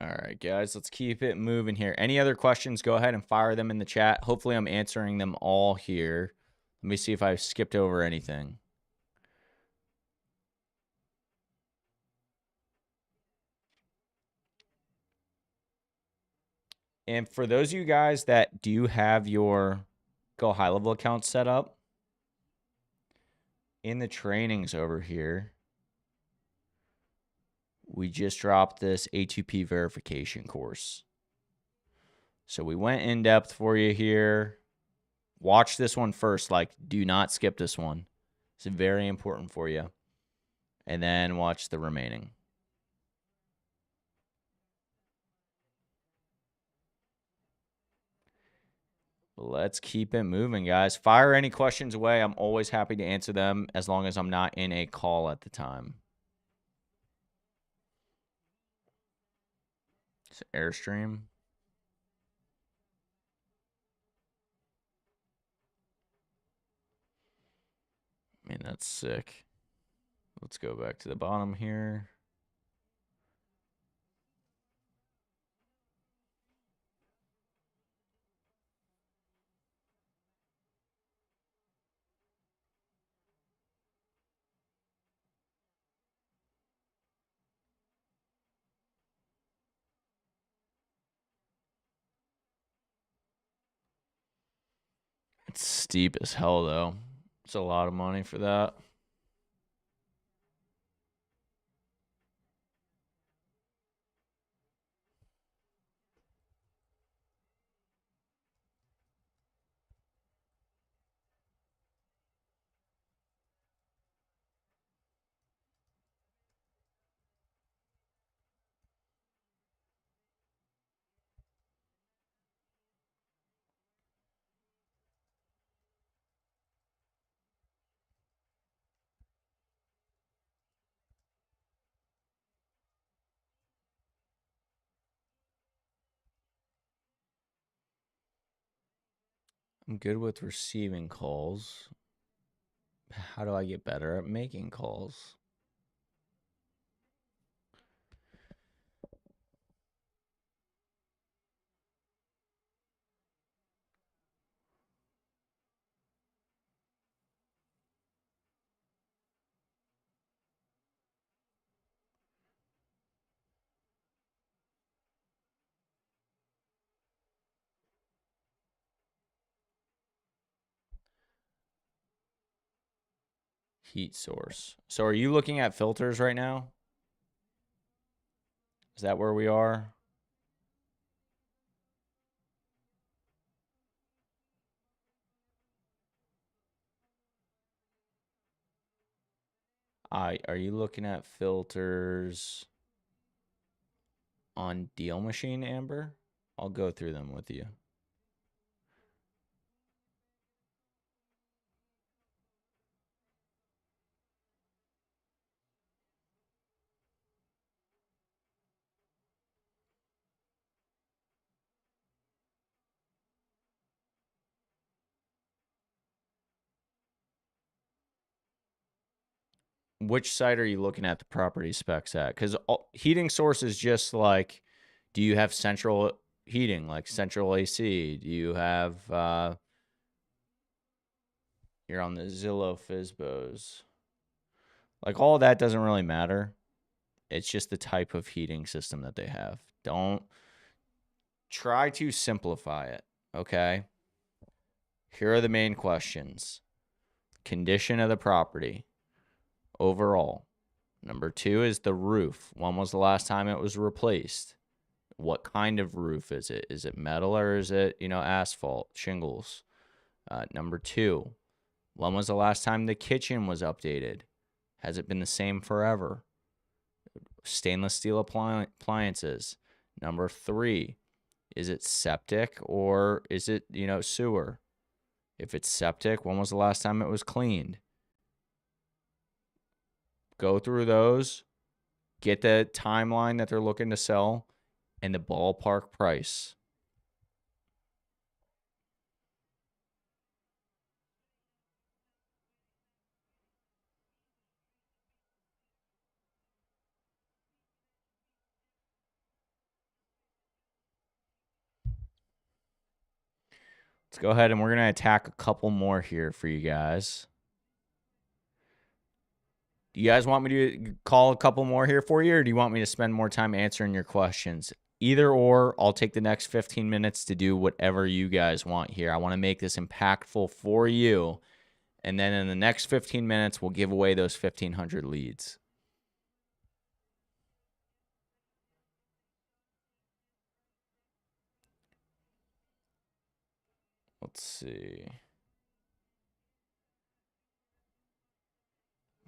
All right, guys, let's keep it moving here. Any other questions, go ahead and fire them in the chat. Hopefully I'm answering them all here. Let me see if I skipped over anything. And for those of you guys that do have your Go High Level account set up, in the trainings over here, we just dropped this A2P verification course. So we went in depth for you here. Watch this one first. Like, do not skip this one. It's very important for you. And then watch the remaining. Let's keep it moving, guys. Fire any questions away. I'm always happy to answer them as long as I'm not in a call at the time. It's Airstream. Man, that's sick. Let's go back to the bottom here. It's steep as hell, though. It's a lot of money for that. I'm good with receiving calls. How do I get better at making calls? Heat source. So are you looking at filters right now? Is that where we are? Are you looking at filters on Deal Machine, Amber? I'll go through them with you. Which site are you looking at the property specs at? Because heating source is just like, do you have central heating, like central AC? Do you have, you're on the Zillow Fizbos. Like all that doesn't really matter. It's just the type of heating system that they have. Don't try to simplify it, okay? Here are the main questions. Condition of the property overall. Number 2 is the roof. When was the last time it was replaced? What kind of roof is it? Is it metal or is it, asphalt, shingles? Number 2, when was the last time the kitchen was updated? Has it been the same forever? Stainless steel appliances. Number 3, is it septic or is it, sewer? If it's septic, when was the last time it was cleaned? Go through those, get the timeline that they're looking to sell, and the ballpark price. Let's go ahead and we're going to attack a couple more here for you guys. Do you guys want me to call a couple more here for you, or do you want me to spend more time answering your questions? Either or, I'll take the next 15 minutes to do whatever you guys want here. I want to make this impactful for you. And then in the next 15 minutes, we'll give away those 1,500 leads. Let's see.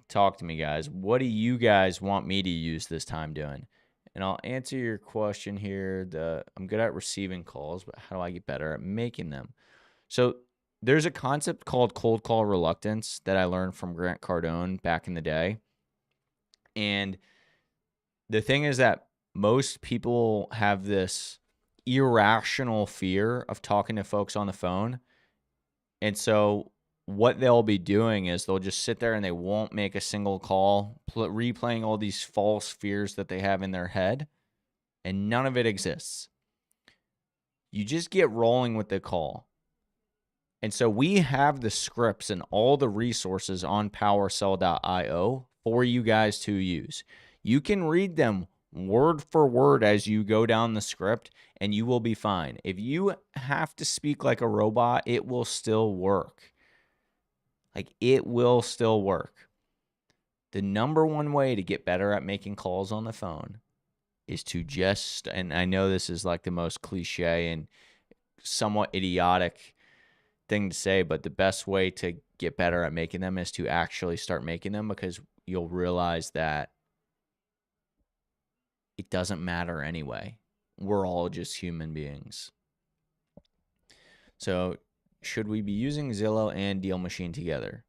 Talk to me, guys. What do you guys want me to use this time doing? And I'll answer your question here. I'm good at receiving calls, but how do I get better at making them? So there's a concept called cold call reluctance that I learned from Grant Cardone back in the day. And the thing is that most people have this irrational fear of talking to folks on the phone. And so what they'll be doing is they'll just sit there and they won't make a single call, replaying all these false fears that they have in their head, and none of it exists. You just get rolling with the call. And so we have the scripts and all the resources on powersell.io for you guys to use. You can read them word for word as you go down the script, and you will be fine. If you have to speak like a robot, it will still work. It will still work. The number one way to get better at making calls on the phone is to just, and I know this is like the most cliche and somewhat idiotic thing to say, but the best way to get better at making them is to actually start making them, because you'll realize that it doesn't matter anyway. We're all just human beings. So should we be using Zillow and Deal Machine together?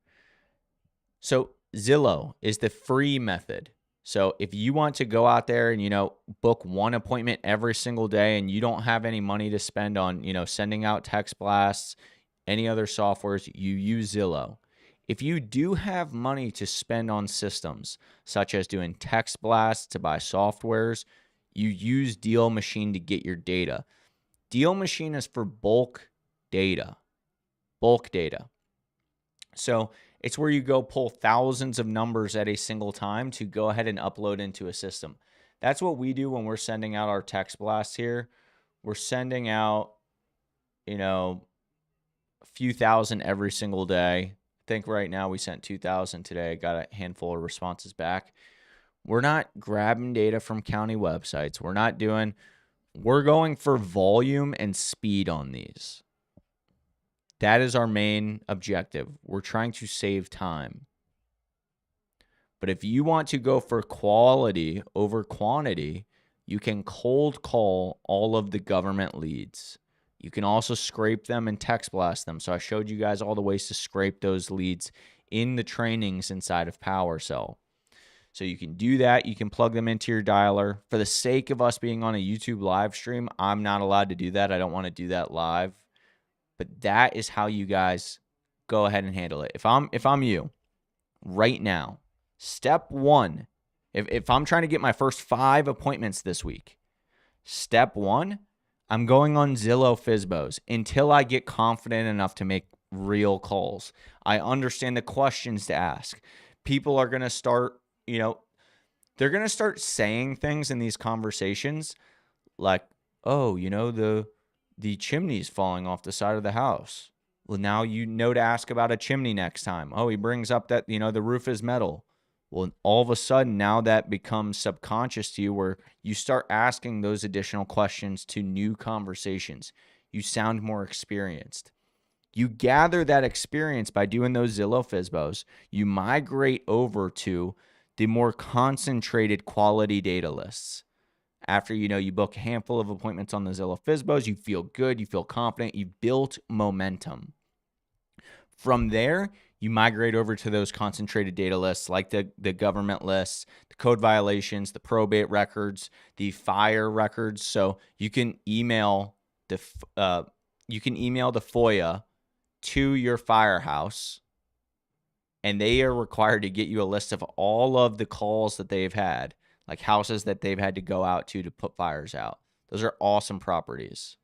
So Zillow is the free method. So if you want to go out there and, book one appointment every single day and you don't have any money to spend on, sending out text blasts, any other softwares, you use Zillow. If you do have money to spend on systems, such as doing text blasts to buy softwares, you use Deal Machine to get your data. Deal Machine is for bulk data. Bulk data. So it's where you go pull thousands of numbers at a single time to go ahead and upload into a system. That's what we do when we're sending out our text blasts here. We're sending out, a few thousand every single day. I think right now we sent 2,000 today. Got a handful of responses back. We're not grabbing data from county websites. We're going for volume and speed on these. That is our main objective. We're trying to save time. But if you want to go for quality over quantity, you can cold call all of the government leads. You can also scrape them and text blast them. So I showed you guys all the ways to scrape those leads in the trainings inside of PowerSell. So you can do that. You can plug them into your dialer. For the sake of us being on a YouTube live stream, I'm not allowed to do that. I don't want to do that live. But that is how you guys go ahead and handle it. If I'm you right now, step one, if I'm trying to get my first 5 appointments this week, step one, I'm going on Zillow Fizbos until I get confident enough to make real calls. I understand the questions to ask. People are going to start, they're going to start saying things in these conversations like, oh, the chimney's falling off the side of the house. Well, now you know to ask about a chimney next time. Oh, he brings up that, the roof is metal. Well, all of a sudden, now that becomes subconscious to you where you start asking those additional questions to new conversations. You sound more experienced. You gather that experience by doing those Zillow Fizbos. You migrate over to the more concentrated quality data lists. After, you book a handful of appointments on the Zillow Fizbos, you feel good, you feel confident, you've built momentum. From there, you migrate over to those concentrated data lists like the government lists, the code violations, the probate records, the fire records. So you can email the FOIA to your firehouse, and they are required to get you a list of all of the calls that they've had, like houses that they've had to go out to put fires out. Those are awesome properties.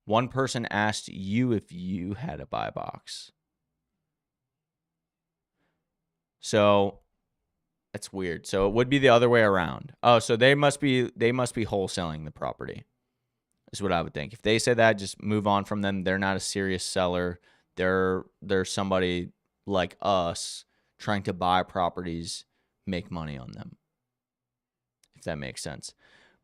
One person asked you if you had a buy box. So that's weird. So it would be the other way around. Oh, so they must be wholesaling the property. Is what I would think. If they say that, just move on from them. They're not a serious seller. They're somebody like us trying to buy properties, make money on them. If that makes sense.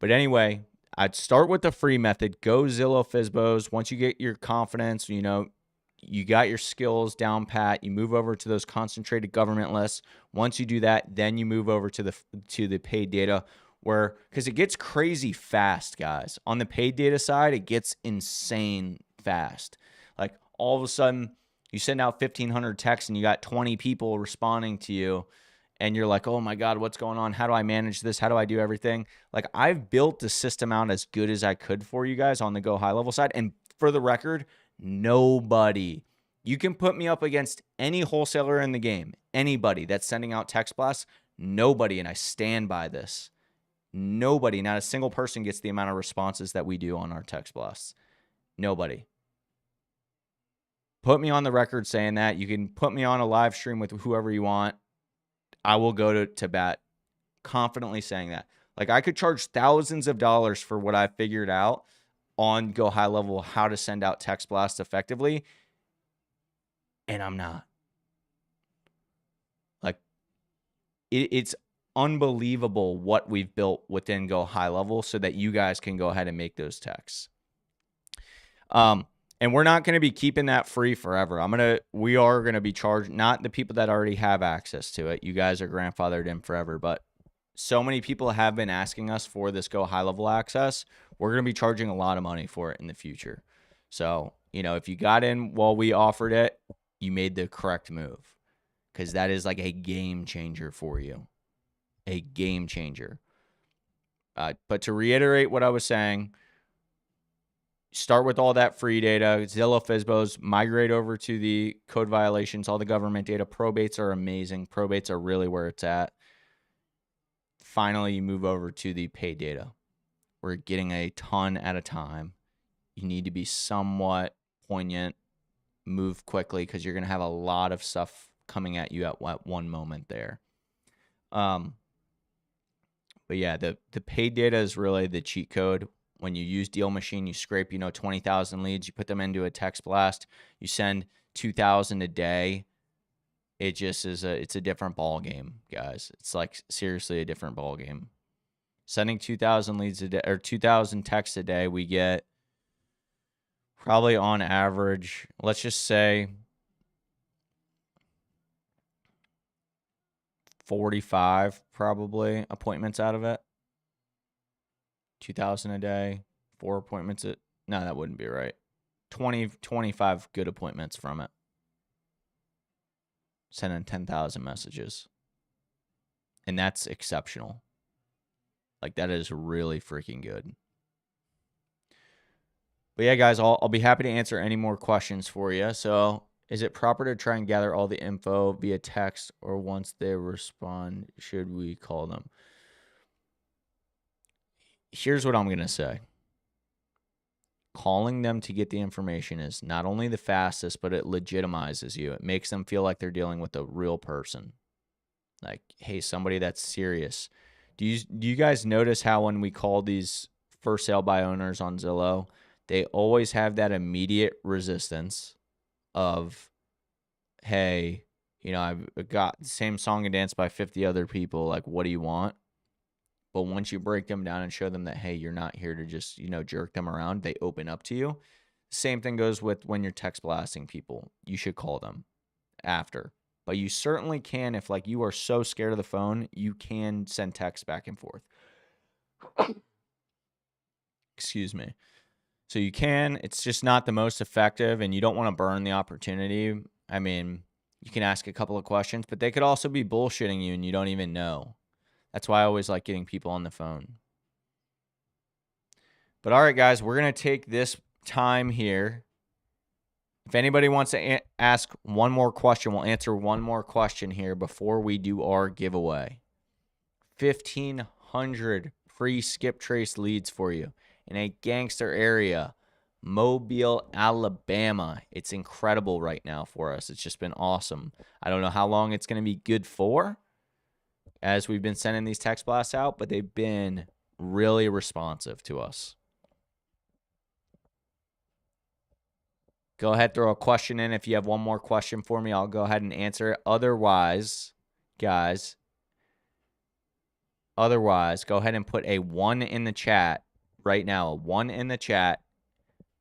But anyway, I'd start with the free method. Go Zillow Fizbos. Once you get your confidence, you got your skills down pat, you move over to those concentrated government lists. Once you do that, then you move over to the paid data, because it gets crazy fast, guys. On the paid data side, it gets insane fast. Like all of a sudden, you send out 1,500 texts and you got 20 people responding to you. And you're like, oh my God, what's going on? How do I manage this? How do I do everything? Like, I've built the system out as good as I could for you guys on the Go High Level side. And for the record, nobody, you can put me up against any wholesaler in the game, anybody that's sending out text blasts, nobody, and I stand by this. Nobody, not a single person gets the amount of responses that we do on our text blasts. Nobody. Put me on the record saying that. You can put me on a live stream with whoever you want. I will go to bat confidently saying that. Like, I could charge thousands of dollars for what I figured out on Go High Level, how to send out text blasts effectively, and I'm not. Like, it's unbelievable what we've built within Go High Level so that you guys can go ahead and make those texts. And we're not going to be keeping that free forever. We are going to be charged, not the people that already have access to it. You guys are grandfathered in forever, but so many people have been asking us for this Go High Level access. We're going to be charging a lot of money for it in the future. So, if you got in while we offered it, you made the correct move, because that is like a game changer for you. A game changer. But to reiterate what I was saying, start with all that free data, Zillow, FSBOs, migrate over to the code violations, all the government data. Probates are amazing. Probates are really where it's at. Finally, you move over to the paid data. We're getting a ton at a time. You need to be somewhat poignant, move quickly, because you're going to have a lot of stuff coming at you at one moment there. But yeah, the paid data is really the cheat code. When you use Deal Machine, you scrape, 20,000 leads, you put them into a text blast, you send 2,000 a day. It just is it's a different ball game, guys. It's like seriously a different ball game. Sending 2,000 leads a day or 2,000 texts a day, we get probably on average, let's just say 45 probably appointments out of it. 2,000 a day, 4 appointments. No, that wouldn't be right. 25 good appointments from it. Sending 10,000 messages. And that's exceptional. Like, that is really freaking good. But yeah, guys, I'll be happy to answer any more questions for you. So, is it proper to try and gather all the info via text, or once they respond, should we call them? Here's what I'm going to say. Calling them to get the information is not only the fastest, but it legitimizes you. It makes them feel like they're dealing with a real person. Like, hey, somebody that's serious. Do you guys notice how when we call these for sale by owners on Zillow, they always have that immediate resistance of, hey, I've got the same song and dance by 50 other people. Like, what do you want? But once you break them down and show them that, hey, you're not here to just, jerk them around, they open up to you. Same thing goes with when you're text blasting people. You should call them after. But you certainly can, if like you are so scared of the phone, you can send text back and forth. Excuse me. So you can. It's just not the most effective, and you don't want to burn the opportunity. I mean, you can ask a couple of questions, but they could also be bullshitting you and you don't even know. That's why I always like getting people on the phone. But all right, guys, we're going to take this time here. If anybody wants to ask one more question, we'll answer one more question here before we do our giveaway. 1,500 free skip trace leads for you in a gangster area, Mobile, Alabama. It's incredible right now for us. It's just been awesome. I don't know how long it's going to be good for as we've been sending these text blasts out, but they've been really responsive to us. Go ahead, throw a question in. If you have one more question for me, I'll go ahead and answer it. Otherwise, guys, go ahead and put a 1 in the chat right now. A 1 in the chat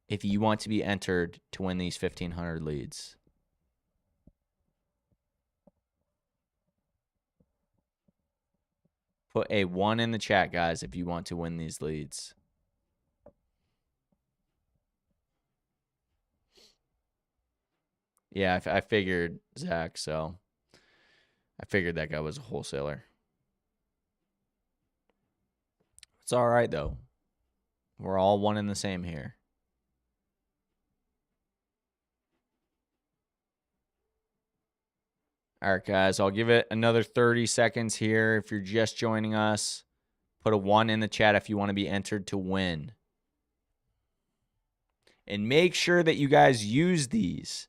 if you want to be entered to win these 1,500 leads. Put a 1 in the chat, guys, if you want to win these leads. Yeah, I figured, Zach, so I figured that guy was a wholesaler. It's all right, though. We're all one and the same here. All right, guys, I'll give it another 30 seconds here. If you're just joining us, put a 1 in the chat if you want to be entered to win. And make sure that you guys use these.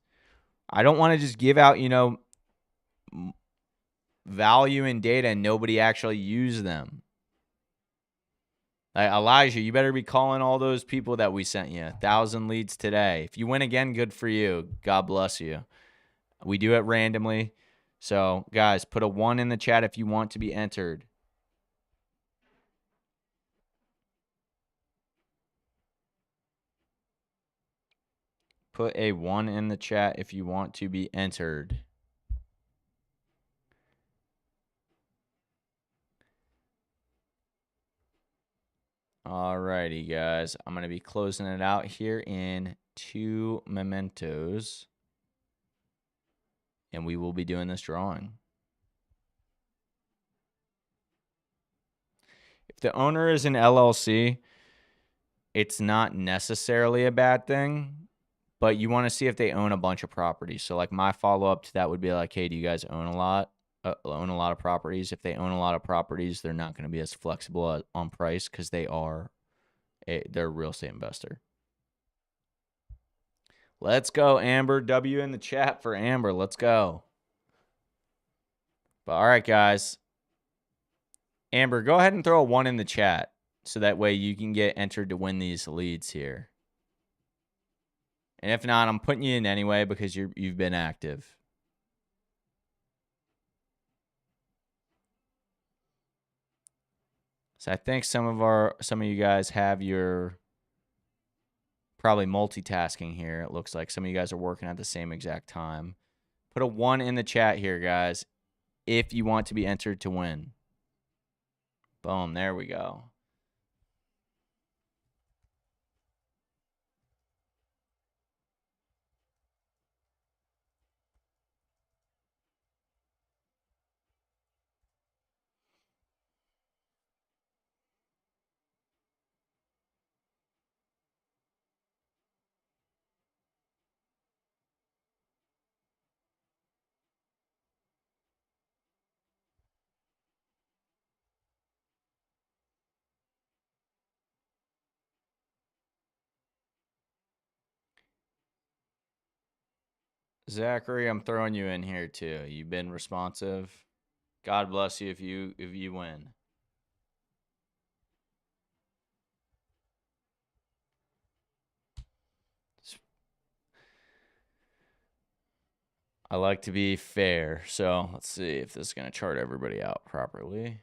I don't want to just give out, value in data and nobody actually use them. Like, Elijah, you better be calling all those people that we sent you. 1,000 leads today. If you win again, good for you. God bless you. We do it randomly. So, guys, put a 1 in the chat if you want to be entered. Put a 1 in the chat if you want to be entered. Alrighty, guys. I'm going to be closing it out here in 2 mementos. And we will be doing this drawing. If the owner is an LLC, it's not necessarily a bad thing, but you want to see if they own a bunch of properties. So like my follow-up to that would be like, hey, do you guys own a lot? Own a lot of properties? If they own a lot of properties, they're not going to be as flexible on price because they're a real estate investor. Let's go, Amber. W in the chat for Amber. Let's go. But all right, guys. Amber, go ahead and throw a 1 in the chat so that way you can get entered to win these leads here. And if not, I'm putting you in anyway because you've been active. So I think some of you guys have your probably multitasking here. It looks like some of you guys are working at the same exact time. Put a 1 in the chat here, guys, if you want to be entered to win. Boom, there we go. Zachary, I'm throwing you in here too. You've been responsive. God bless you if you win. I like to be fair. So let's see if this is going to chart everybody out properly.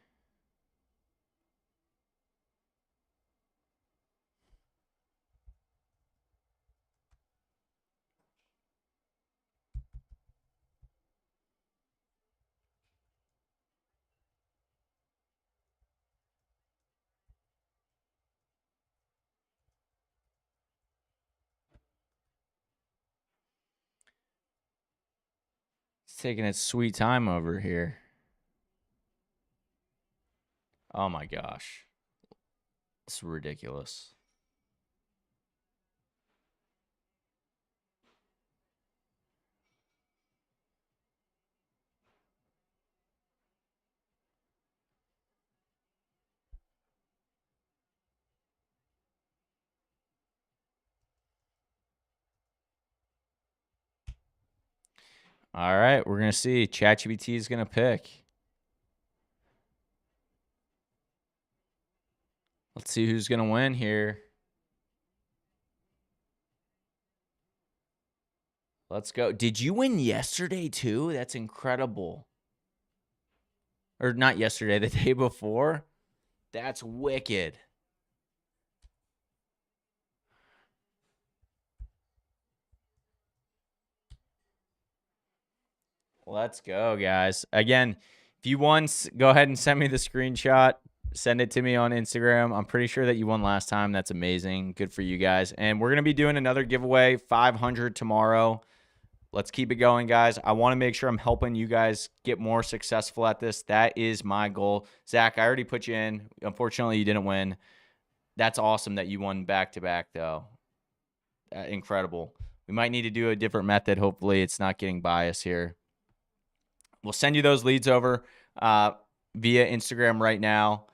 It's taking its sweet time over here. Oh my gosh. It's ridiculous. All right, we're going to see. ChatGPT is going to pick. Let's see who's going to win here. Let's go. Did you win yesterday too? That's incredible. Or not yesterday, the day before? That's wicked. Let's go, guys. Again, if you won, go ahead and send me the screenshot. Send it to me on Instagram. I'm pretty sure that you won last time. That's amazing. Good for you guys. And we're going to be doing another giveaway, 500 tomorrow. Let's keep it going, guys. I want to make sure I'm helping you guys get more successful at this. That is my goal. Zach, I already put you in. Unfortunately, you didn't win. That's awesome that you won back-to-back, though. Incredible. We might need to do a different method. Hopefully, it's not getting biased here. We'll send you those leads over via Instagram right now.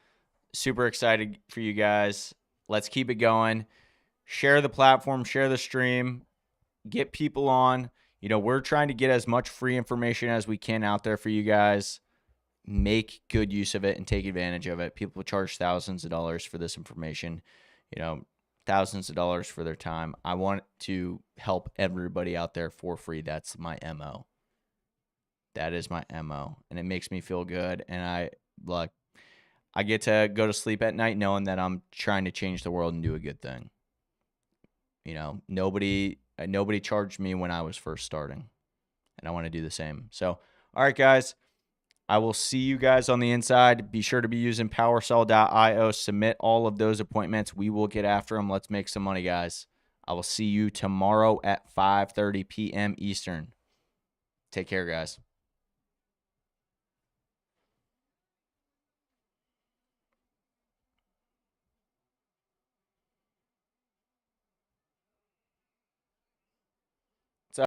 Super excited for you guys. Let's keep it going. Share the platform, share the stream, get people on. You know, we're trying to get as much free information as we can out there for you guys. Make good use of it and take advantage of it. People charge thousands of dollars for this information, you know, thousands of dollars for their time. I want to help everybody out there for free. That's my MO. That is my MO. And it makes me feel good. And I get to go to sleep at night knowing that I'm trying to change the world and do a good thing. You know, nobody charged me when I was first starting, and I want to do the same. So, all right, guys, I will see you guys on the inside. Be sure to be using powersell.io. Submit all of those appointments. We will get after them. Let's make some money, guys. I will see you tomorrow at 5:30 p.m. Eastern. Take care, guys.